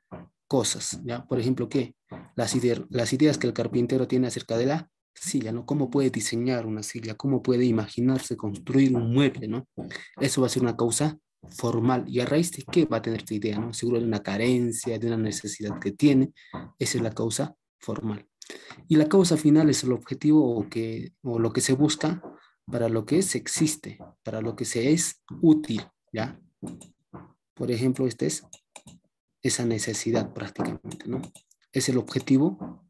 cosas, ¿ya? Por ejemplo, ¿qué? Las ideas que el carpintero tiene acerca de la silla, ¿no? ¿Cómo puede diseñar una silla? ¿Cómo puede imaginarse construir un mueble, ¿no? Eso va a ser una causa formal. ¿Y a raíz de qué va a tener esta idea, ¿no? Seguro de una carencia, de una necesidad que tiene. Esa es la causa formal. Y la causa final es el objetivo o lo que se busca para lo que se existe, para lo que se es útil, ¿ya? Por ejemplo, este es esa necesidad prácticamente, ¿no? Es el objetivo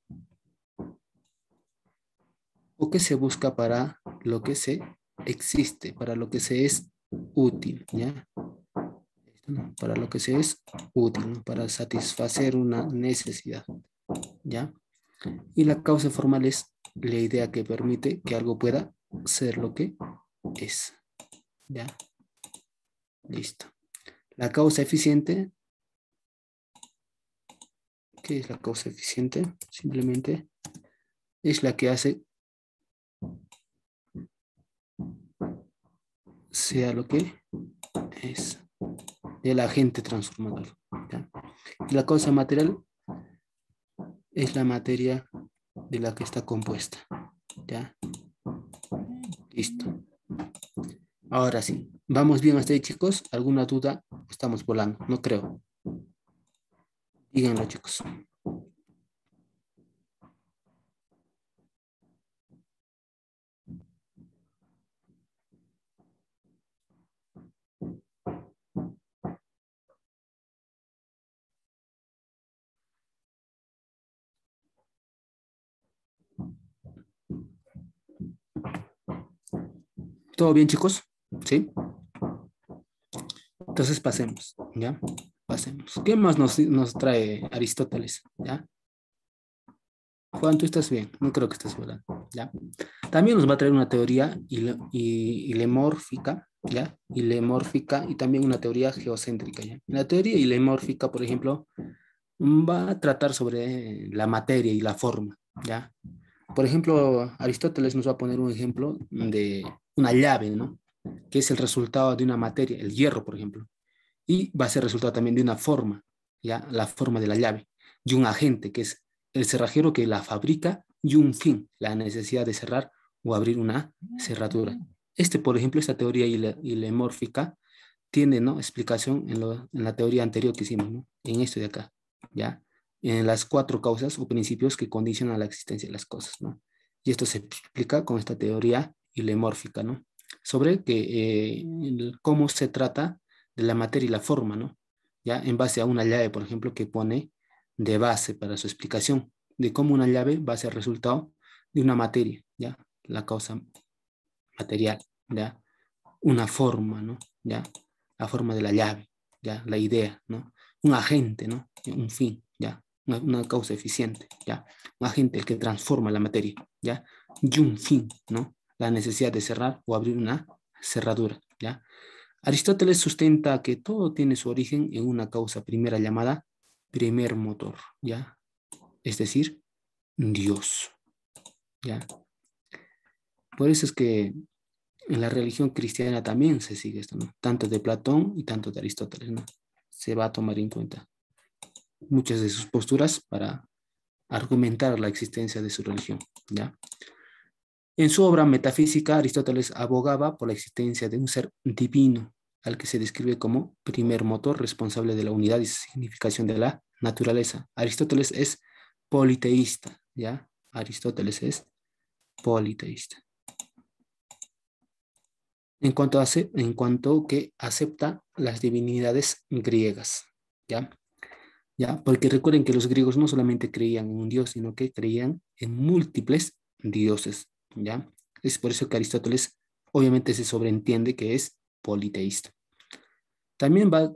o que se busca para lo que se existe, para lo que se es útil, ¿ya? Para lo que se es útil, ¿no? Para satisfacer una necesidad, ¿ya? Y la causa formal es la idea que permite que algo pueda ser lo que es, ¿ya? Listo. La causa eficiente, ¿qué es la causa eficiente? Simplemente es la que hace sea lo que es el agente transformador, ¿ya? Y la causa material es la materia de la que está compuesta, ¿ya? Listo. Ahora sí, ¿vamos bien hasta ahí, chicos? ¿Alguna duda? Estamos volando, no creo. Díganlo, chicos. ¿Todo bien, chicos? ¿Sí? Entonces pasemos, ¿ya? Pasemos. ¿Qué más nos trae Aristóteles? ¿Ya? Juan, tú estás bien, no creo que estés volando, ¿ya? También nos va a traer una teoría ilemórfica, ¿ya? Ilemórfica y también una teoría geocéntrica, ¿ya? La teoría ilemórfica, por ejemplo, va a tratar sobre la materia y la forma, ¿ya? Por ejemplo, Aristóteles nos va a poner un ejemplo de una llave, ¿no? Que es el resultado de una materia, el hierro, por ejemplo, y va a ser resultado también de una forma, ¿ya? La forma de la llave, y un agente, que es el cerrajero que la fabrica, y un fin, la necesidad de cerrar o abrir una cerradura. Por ejemplo, esta teoría ilemórfica tiene, ¿no? Explicación en la teoría anterior que hicimos, ¿no? En esto de acá, ¿ya? En las cuatro causas o principios que condicionan la existencia de las cosas, ¿no? Y esto se explica con esta teoría ilemórfica, ¿no? Sobre cómo se trata de la materia y la forma, ¿no? Ya en base a una llave, por ejemplo, que pone de base para su explicación de cómo una llave va a ser resultado de una materia, ¿ya? La causa material, ¿ya? Una forma, ¿no? ¿Ya? La forma de la llave, ¿ya? La idea, ¿no? Un agente, ¿no? Un fin, ¿ya? Una causa eficiente, ¿ya? Un agente el que transforma la materia, ¿ya? Y un fin, ¿no? La necesidad de cerrar o abrir una cerradura, ¿ya? Aristóteles sustenta que todo tiene su origen en una causa primera llamada primer motor, ¿ya? Es decir, Dios, ¿ya? Por eso es que en la religión cristiana también se sigue esto, ¿no? Tanto de Platón y tanto de Aristóteles, ¿no? Se va a tomar en cuenta muchas de sus posturas para argumentar la existencia de su religión, ¿ya? En su obra Metafísica, Aristóteles abogaba por la existencia de un ser divino, al que se describe como primer motor responsable de la unidad y significación de la naturaleza. Aristóteles es politeísta, ¿ya? Aristóteles es politeísta. En cuanto que acepta las divinidades griegas, ¿ya? ¿Ya? Porque recuerden que los griegos no solamente creían en un dios, sino que creían en múltiples dioses, ¿ya? Es por eso que Aristóteles obviamente se sobreentiende que es politeísta. También va a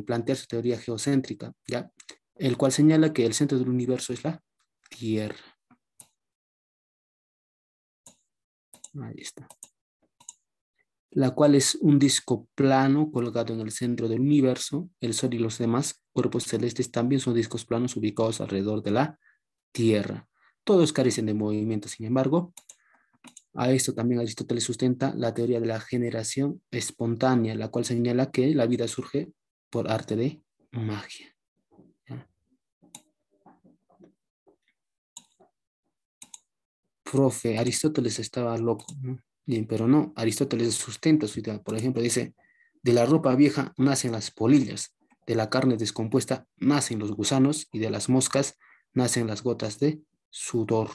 plantear su teoría geocéntrica, ¿ya? El cual señala que el centro del universo es la Tierra. Ahí está. La cual es un disco plano colgado en el centro del universo. El Sol y los demás cuerpos celestes también son discos planos ubicados alrededor de la Tierra. Todos carecen de movimiento, sin embargo. A esto también Aristóteles sustenta la teoría de la generación espontánea, la cual señala que la vida surge por arte de magia. ¿Ya? Profe, Aristóteles estaba loco, ¿no? Bien, pero no, Aristóteles sustenta su idea. Por ejemplo, dice, de la ropa vieja nacen las polillas, de la carne descompuesta nacen los gusanos y de las moscas nacen las gotas de sudor,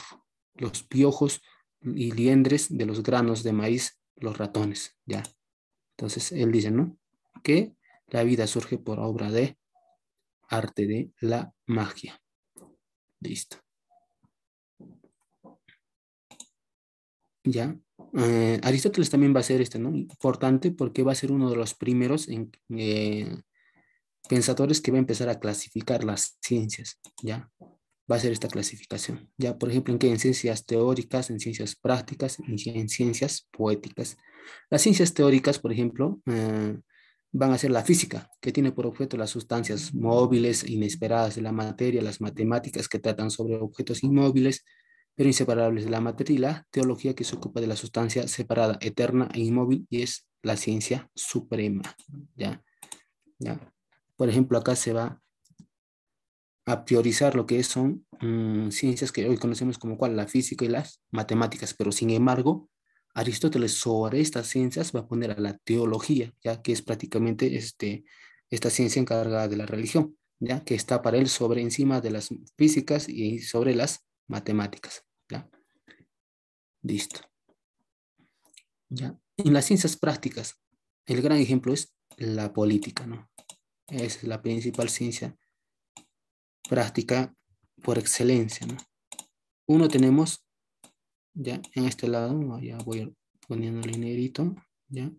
los piojos y liendres de los granos de maíz, los ratones, ¿ya? Entonces, él dice, ¿no? Que la vida surge por obra de arte de la magia. Listo. ¿Ya? Aristóteles también va a ser ¿no? Importante porque va a ser uno de los primeros pensadores que va a empezar a clasificar las ciencias, ¿ya? Va a ser esta clasificación, ¿ya? Por ejemplo, en ciencias teóricas, en ciencias prácticas y en ciencias poéticas. Las ciencias teóricas, por ejemplo, van a ser la física, que tiene por objeto las sustancias móviles, inesperadas de la materia, las matemáticas que tratan sobre objetos inmóviles, pero inseparables de la materia, y la teología que se ocupa de la sustancia separada, eterna e inmóvil, y es la ciencia suprema, ¿ya? ¿Ya? Por ejemplo, acá se va a priorizar lo que son ciencias que hoy conocemos como cuál, la física y las matemáticas, pero sin embargo, Aristóteles sobre estas ciencias va a poner a la teología, ya que es prácticamente esta ciencia encargada de la religión, ya que está para él sobre encima de las físicas y sobre las matemáticas, ya. Listo. Ya. En las ciencias prácticas, el gran ejemplo es la política, ¿no? Es la principal ciencia práctica por excelencia, ¿no? Uno tenemos, ya en este lado, ya voy poniendo el negrito, ya.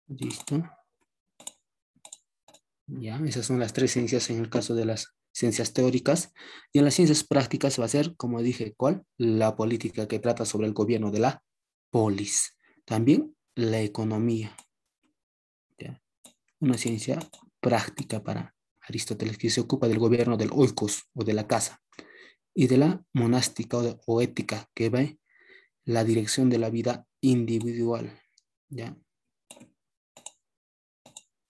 Listo. Ya, esas son las tres ciencias en el caso de las ciencias teóricas. Y en las ciencias prácticas va a ser, como dije, ¿cuál? La política que trata sobre el gobierno de la polis. También la economía, ¿ya? Una ciencia práctica para Aristóteles que se ocupa del gobierno del oikos o de la casa y de la monástica o ética que ve la dirección de la vida individual, ¿ya?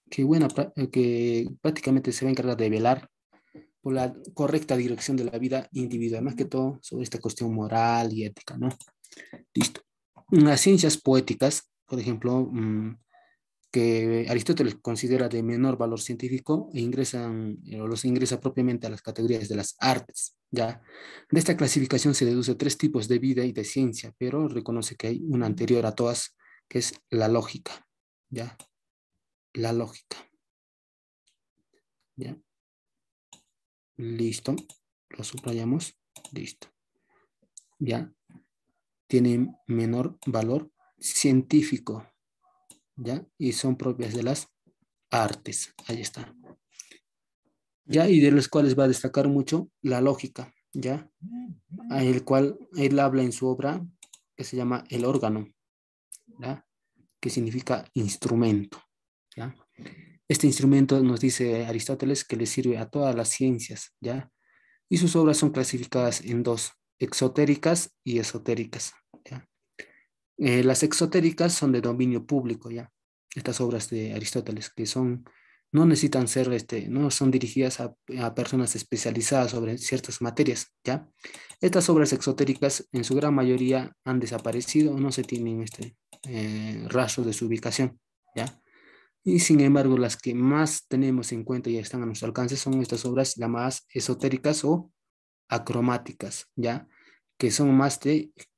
Que prácticamente se va a encargar de velar por la correcta dirección de la vida individual, más que todo sobre esta cuestión moral y ética, ¿no? Listo. Las ciencias poéticas, por ejemplo, que Aristóteles considera de menor valor científico e los ingresa propiamente a las categorías de las artes, ¿ya? De esta clasificación se deduce tres tipos de vida y de ciencia, pero reconoce que hay una anterior a todas, que es la lógica, ¿ya? La lógica, ¿ya? Listo, lo subrayamos, listo, ¿ya? Tiene menor valor científico, ¿ya? Y son propias de las artes, ahí está. ¿Ya? Y de los cuales va a destacar mucho la lógica, ¿ya? A el cual él habla en su obra que se llama El órgano, ¿ya? Que significa instrumento, ¿ya? Este instrumento nos dice Aristóteles que le sirve a todas las ciencias, ¿ya? Y sus obras son clasificadas en dos, exotéricas y esotéricas, ¿ya? Las exotéricas son de dominio público, ¿ya? Estas obras de Aristóteles, que son no necesitan ser, no son dirigidas a personas especializadas sobre ciertas materias, ¿ya? Estas obras exotéricas en su gran mayoría han desaparecido, no se tienen rastro de su ubicación, ¿ya? Y sin embargo, las que más tenemos en cuenta y están a nuestro alcance son estas obras llamadas esotéricas o acromáticas, ¿ya? Que son más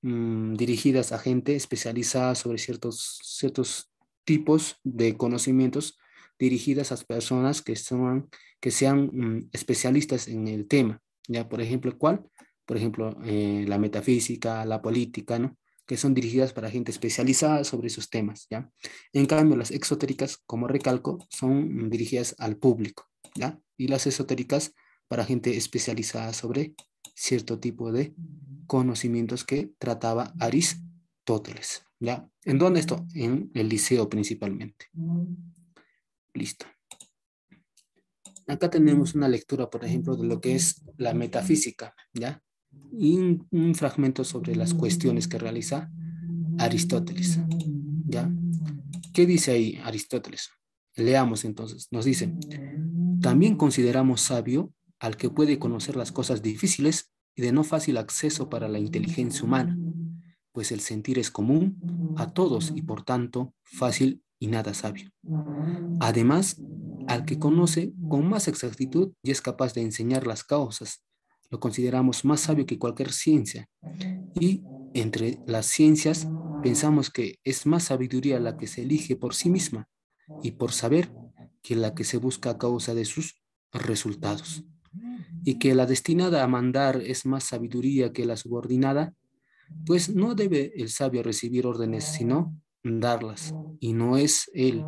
dirigidas a gente especializada sobre ciertos tipos de conocimientos dirigidas a personas que sean especialistas en el tema, ¿ya? Por ejemplo, ¿cuál? Por ejemplo, la metafísica, la política, ¿no? Que son dirigidas para gente especializada sobre esos temas, ¿ya? En cambio, las exotéricas, como recalco, son dirigidas al público, ¿ya? Y las esotéricas para gente especializada sobre cierto tipo de conocimientos que trataba Aristóteles, ¿ya? ¿En dónde esto? En el liceo principalmente. Listo. Acá tenemos una lectura, por ejemplo, de lo que es la metafísica, ¿ya? Y un fragmento sobre las cuestiones que realiza Aristóteles, ¿ya? ¿Qué dice ahí Aristóteles? Leamos entonces. Nos dice, también consideramos sabio al que puede conocer las cosas difíciles y de no fácil acceso para la inteligencia humana, pues el sentir es común a todos y por tanto fácil y nada sabio. Además, al que conoce con más exactitud y es capaz de enseñar las causas, lo consideramos más sabio que cualquier ciencia. Y entre las ciencias pensamos que es más sabiduría la que se elige por sí misma y por saber que la que se busca a causa de sus resultados. Y que la destinada a mandar es más sabiduría que la subordinada, pues no debe el sabio recibir órdenes, sino darlas. Y no es él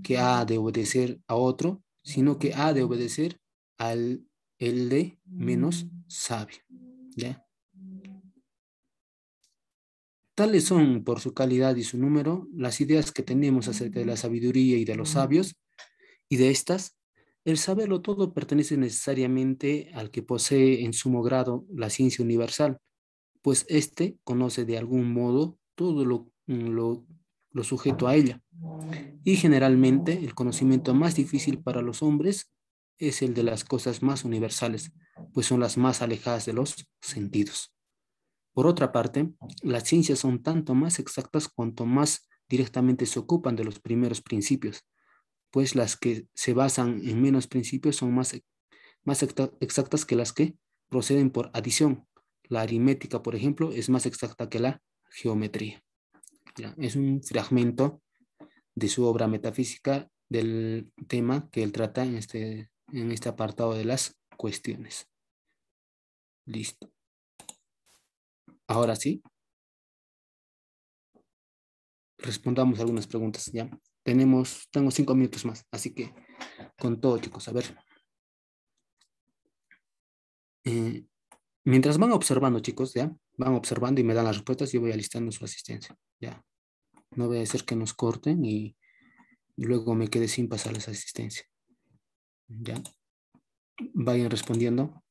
que ha de obedecer a otro, sino que ha de obedecer al el de menos sabio. ¿Ya? Tales son, por su calidad y su número, las ideas que tenemos acerca de la sabiduría y de los sabios, y de estas, el saberlo todo pertenece necesariamente al que posee en sumo grado la ciencia universal, pues éste conoce de algún modo todo lo sujeto a ella. Y generalmente el conocimiento más difícil para los hombres es el de las cosas más universales, pues son las más alejadas de los sentidos. Por otra parte, las ciencias son tanto más exactas cuanto más directamente se ocupan de los primeros principios, pues las que se basan en menos principios son más exactas que las que proceden por adición. La aritmética, por ejemplo, es más exacta que la geometría. ¿Ya? Es un fragmento de su obra metafísica del tema que él trata en este apartado de las cuestiones. Listo. Ahora sí, respondamos algunas preguntas. Ya tengo 5 minutos más, así que con todo, chicos, a ver. Eh, mientras van observando, chicos, ya van observando y me dan las respuestas, yo voy alistando su asistencia. Ya, no voy a hacer que nos corten y luego me quede sin pasarles asistencia. Ya, vayan respondiendo.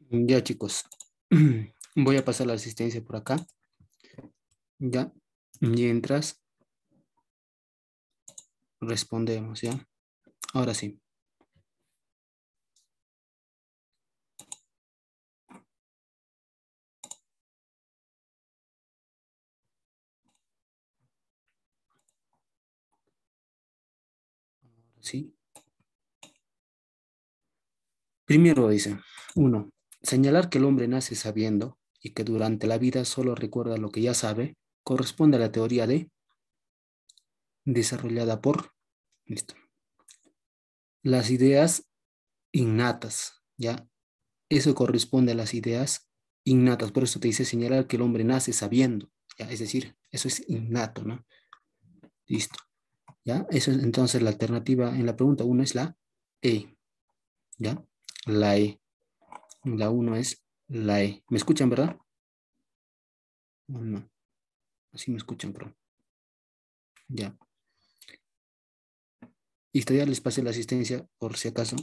Ya, chicos. Voy a pasar la asistencia por acá. Ya. Mientras respondemos, ¿ya? Ahora sí. Sí. Primero dice, uno, señalar que el hombre nace sabiendo y que durante la vida solo recuerda lo que ya sabe, corresponde a la teoría de desarrollada por, listo, las ideas innatas, ¿ya? Eso corresponde a las ideas innatas, por eso te dice señalar que el hombre nace sabiendo, ¿ya? Es decir, eso es innato, ¿no? Listo, ¿ya? Eso es entonces la alternativa en la pregunta uno es la E, ¿ya? La E. La uno es la E. ¿Me escuchan, verdad? ¿O no? Así me escuchan, pero ya. Listo, ya les pasé la asistencia por si acaso.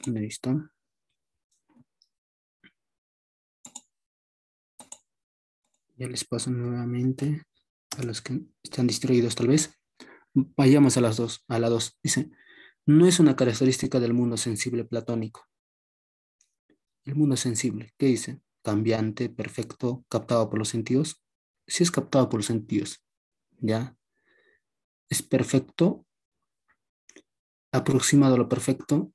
Listo. Ya les paso nuevamente a los que están distraídos tal vez. Vayamos a las dos, a la dos. Dice, no es una característica del mundo sensible platónico. El mundo sensible, ¿qué dice? Cambiante, perfecto, captado por los sentidos. Si es captado por los sentidos, ¿ya? Es perfecto, aproximado a lo perfecto,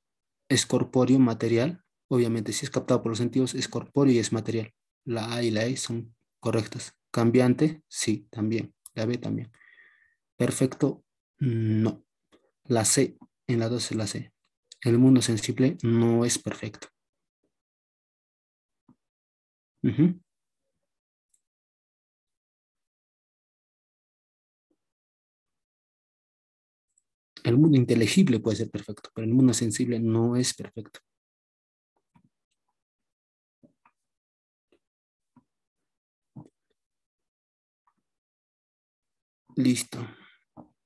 es corpóreo, material. Obviamente, si es captado por los sentidos, es corpóreo y es material. La A y la E son correctas. Cambiante, sí, también. La B también. Perfecto, no. La C, en la 2 es la C. El mundo sensible no es perfecto. Ujú. El mundo inteligible puede ser perfecto, pero el mundo sensible no es perfecto. Listo.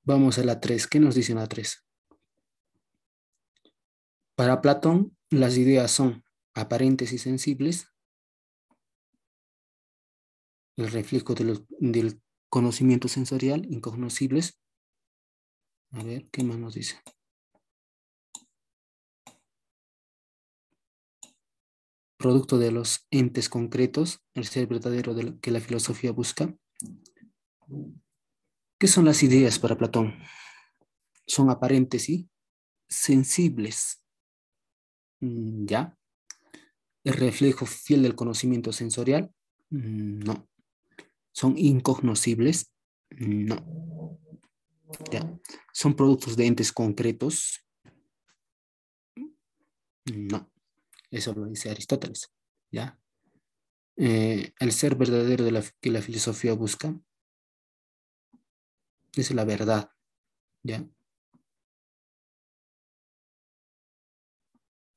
Vamos a la 3. ¿Qué nos dice la 3? Para Platón, las ideas son aparentes y sensibles, el reflejo del conocimiento sensorial, incognoscibles. A ver, ¿qué más nos dice? Producto de los entes concretos, el ser verdadero que la filosofía busca. ¿Qué son las ideas para Platón? Son aparentes y sensibles. ¿Ya? ¿El reflejo fiel del conocimiento sensorial? No. ¿Son incognoscibles? No. ¿Ya? ¿Son productos de entes concretos? No. Eso lo dice Aristóteles. ¿Ya? El ser verdadero que la filosofía busca es la verdad. ¿Ya?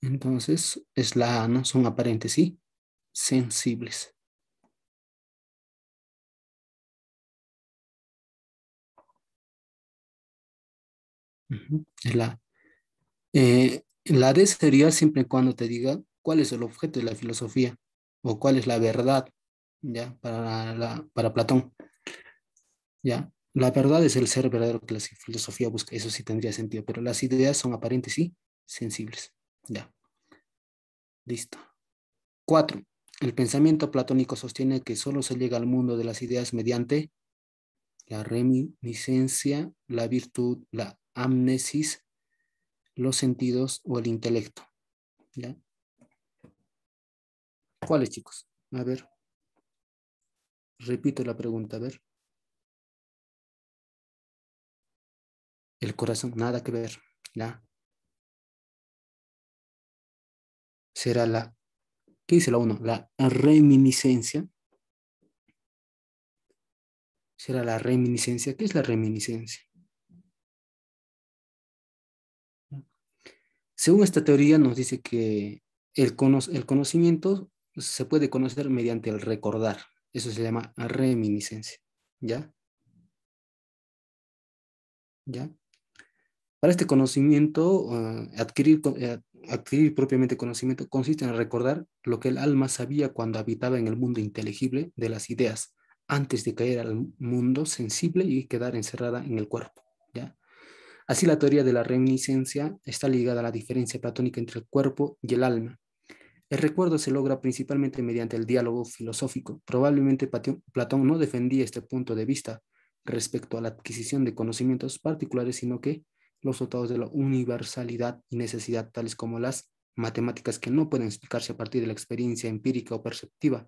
Entonces, es la A, ¿no? Son aparentes y sensibles. Ujú, es la A. La D sería siempre y cuando te diga cuál es el objeto de la filosofía o cuál es la verdad, ¿ya? Para Platón, ¿ya? La verdad es el ser verdadero que la filosofía busca, eso sí tendría sentido, pero las ideas son aparentes y sensibles, ¿ya? Listo. 4. El pensamiento platónico sostiene que solo se llega al mundo de las ideas mediante la reminiscencia, la virtud, la amnesis, los sentidos o el intelecto, ¿ya? ¿Cuáles, chicos? A ver, repito la pregunta, a ver. El corazón, nada que ver, ¿ya? Será la, ¿qué dice la uno? La reminiscencia. Será la reminiscencia. ¿Qué es la reminiscencia? Según esta teoría nos dice que el conocimiento se puede conocer mediante el recordar. Eso se llama reminiscencia, ¿ya? ¿Ya? Para este conocimiento, adquirir adquirir propiamente conocimiento consiste en recordar lo que el alma sabía cuando habitaba en el mundo inteligible de las ideas, antes de caer al mundo sensible y quedar encerrada en el cuerpo, ¿ya? Así, la teoría de la reminiscencia está ligada a la diferencia platónica entre el cuerpo y el alma. El recuerdo se logra principalmente mediante el diálogo filosófico. Probablemente Platón no defendía este punto de vista respecto a la adquisición de conocimientos particulares, sino que los dotados de la universalidad y necesidad, tales como las matemáticas, que no pueden explicarse a partir de la experiencia empírica o perceptiva.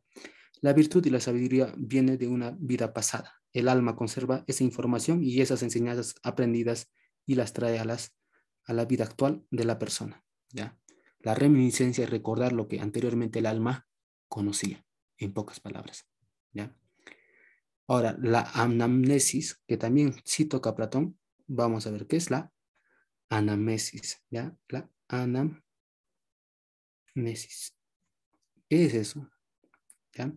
La virtud y la sabiduría vienen de una vida pasada. El alma conserva esa información y esas enseñanzas aprendidas y las trae a la vida actual de la persona, ¿ya? La reminiscencia es recordar lo que anteriormente el alma conocía, en pocas palabras, ¿ya? Ahora, la anamnesis, que también sí toca Platón, vamos a ver qué es la anamnesis, ¿ya? La anamnesis. ¿Qué es eso? ¿Ya?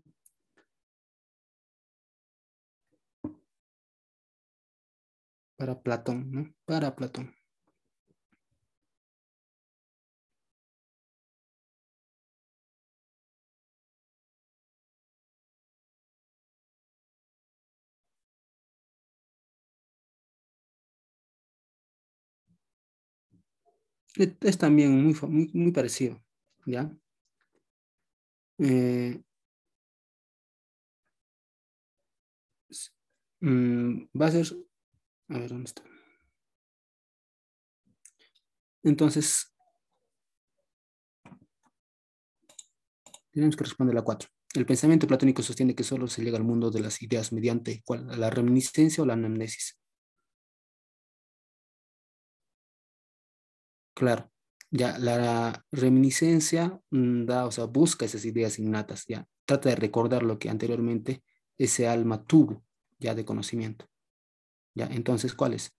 Para Platón, ¿no? Para Platón. Es también muy parecido, ¿ya? Eh, va a ser, a ver, ¿dónde está? Entonces, tenemos que responder la 4. El pensamiento platónico sostiene que solo se llega al mundo de las ideas mediante ¿cuál? La reminiscencia o la anamnesis. Claro, ya la reminiscencia da, o sea, busca esas ideas innatas, ya. Trata de recordar lo que anteriormente ese alma tuvo ya de conocimiento. Ya, entonces, ¿cuál es?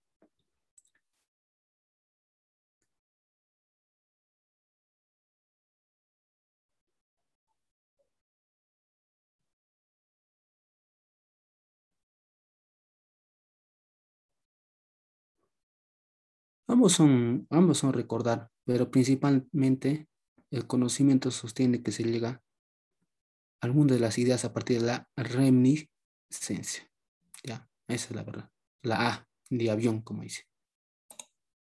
Ambos son recordar, pero principalmente el conocimiento sostiene que se llega al mundo de las ideas a partir de la reminiscencia. Ya, esa es la verdad. La A de avión, como dice.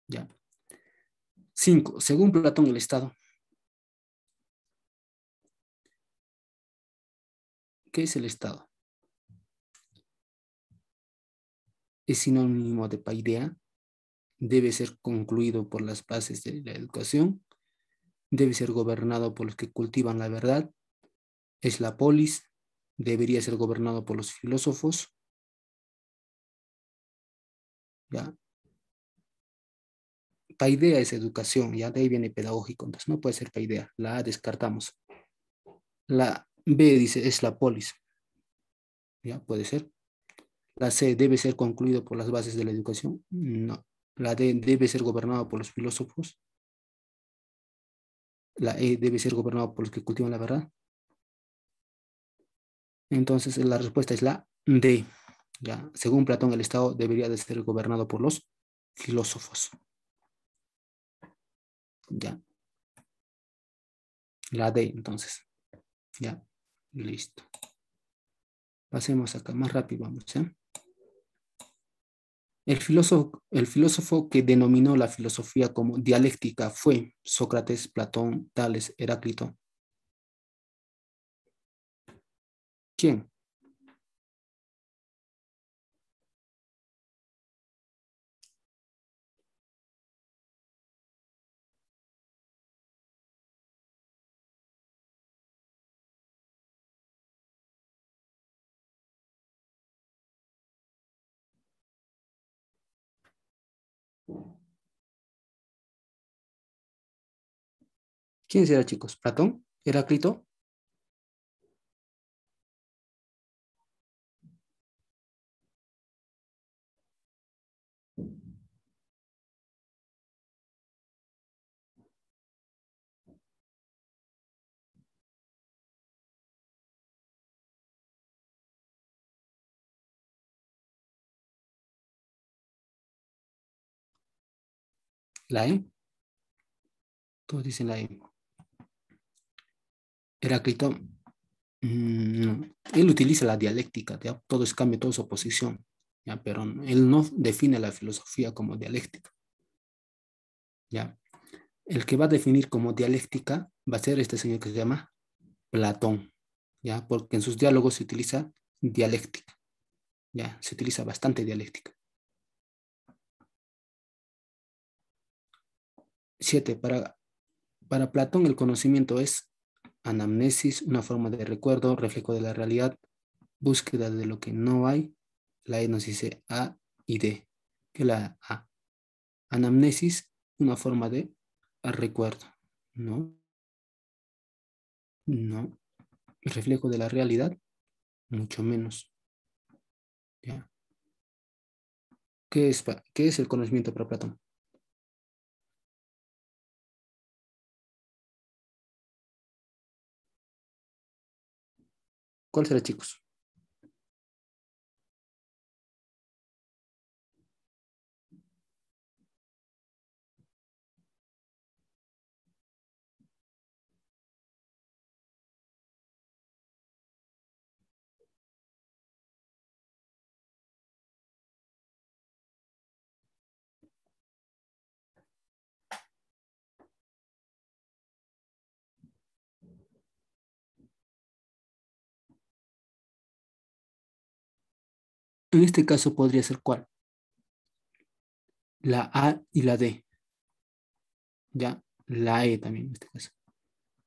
Ya. 5. Según Platón, el Estado. ¿Qué es el Estado? Es sinónimo de paideia, debe ser concluido por las bases de la educación, debe ser gobernado por los que cultivan la verdad, es la polis, debería ser gobernado por los filósofos, ¿ya? Paideia es educación, ya de ahí viene pedagógico, entonces no puede ser paideia, la A descartamos. La B dice es la polis, ya puede ser. La C debe ser concluido por las bases de la educación, no. La D debe ser gobernado por los filósofos, la E debe ser gobernado por los que cultivan la verdad. Entonces la respuesta es la D. Ya, según Platón, el Estado debería de ser gobernado por los filósofos. Ya, la D, entonces. Ya, listo. Pasemos acá, más rápido vamos, ¿ya? El filósofo que denominó la filosofía como dialéctica fue Sócrates, Platón, Tales, Heráclito. ¿Quién? ¿Quién será, chicos? ¿Platón? ¿Heráclito? ¿La E? Todos dicen la E. Heráclito, no. Él utiliza la dialéctica, ¿ya? Todo es cambio, todo es oposición, ¿ya? Pero él no define la filosofía como dialéctica, ¿ya? El que va a definir como dialéctica va a ser este señor que se llama Platón, ¿ya? Porque en sus diálogos se utiliza dialéctica, ¿ya? Se utiliza bastante dialéctica. 7. Para Platón el conocimiento es anamnesis, una forma de recuerdo, reflejo de la realidad, búsqueda de lo que no hay. La E nos dice A y D. ¿Qué es la A? Anamnesis, una forma de recuerdo. No, no. Reflejo de la realidad, mucho menos. ¿Ya? ¿Qué es el conocimiento para Platón? ¿Cuál será, chicos? En este caso podría ser ¿cuál? La A y la D. Ya, la E también en este caso.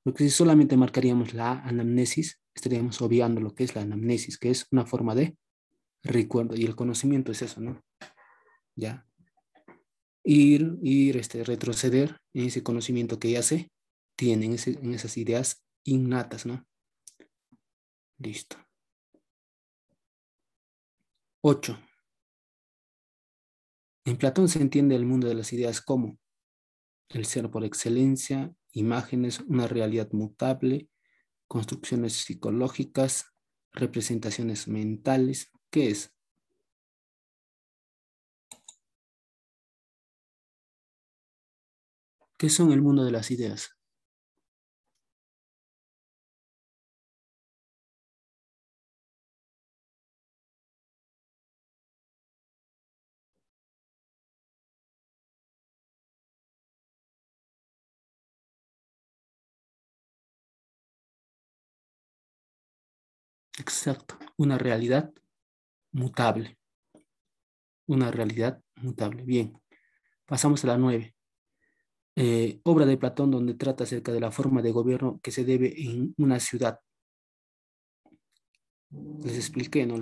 Porque si solamente marcaríamos la anamnesis, estaríamos obviando lo que es la anamnesis, que es una forma de recuerdo. Y el conocimiento es eso, ¿no? Ya. Retroceder en ese conocimiento que ya se tiene, en esas ideas innatas, ¿no? Listo. 8. En Platón se entiende el mundo de las ideas como el ser por excelencia, imágenes, una realidad mutable, construcciones psicológicas, representaciones mentales. ¿Qué es? ¿Qué son el mundo de las ideas? Exacto, una realidad mutable. Una realidad mutable. Bien, pasamos a la 9. Obra de Platón donde trata acerca de la forma de gobierno que se debe en una ciudad. Les expliqué, ¿no?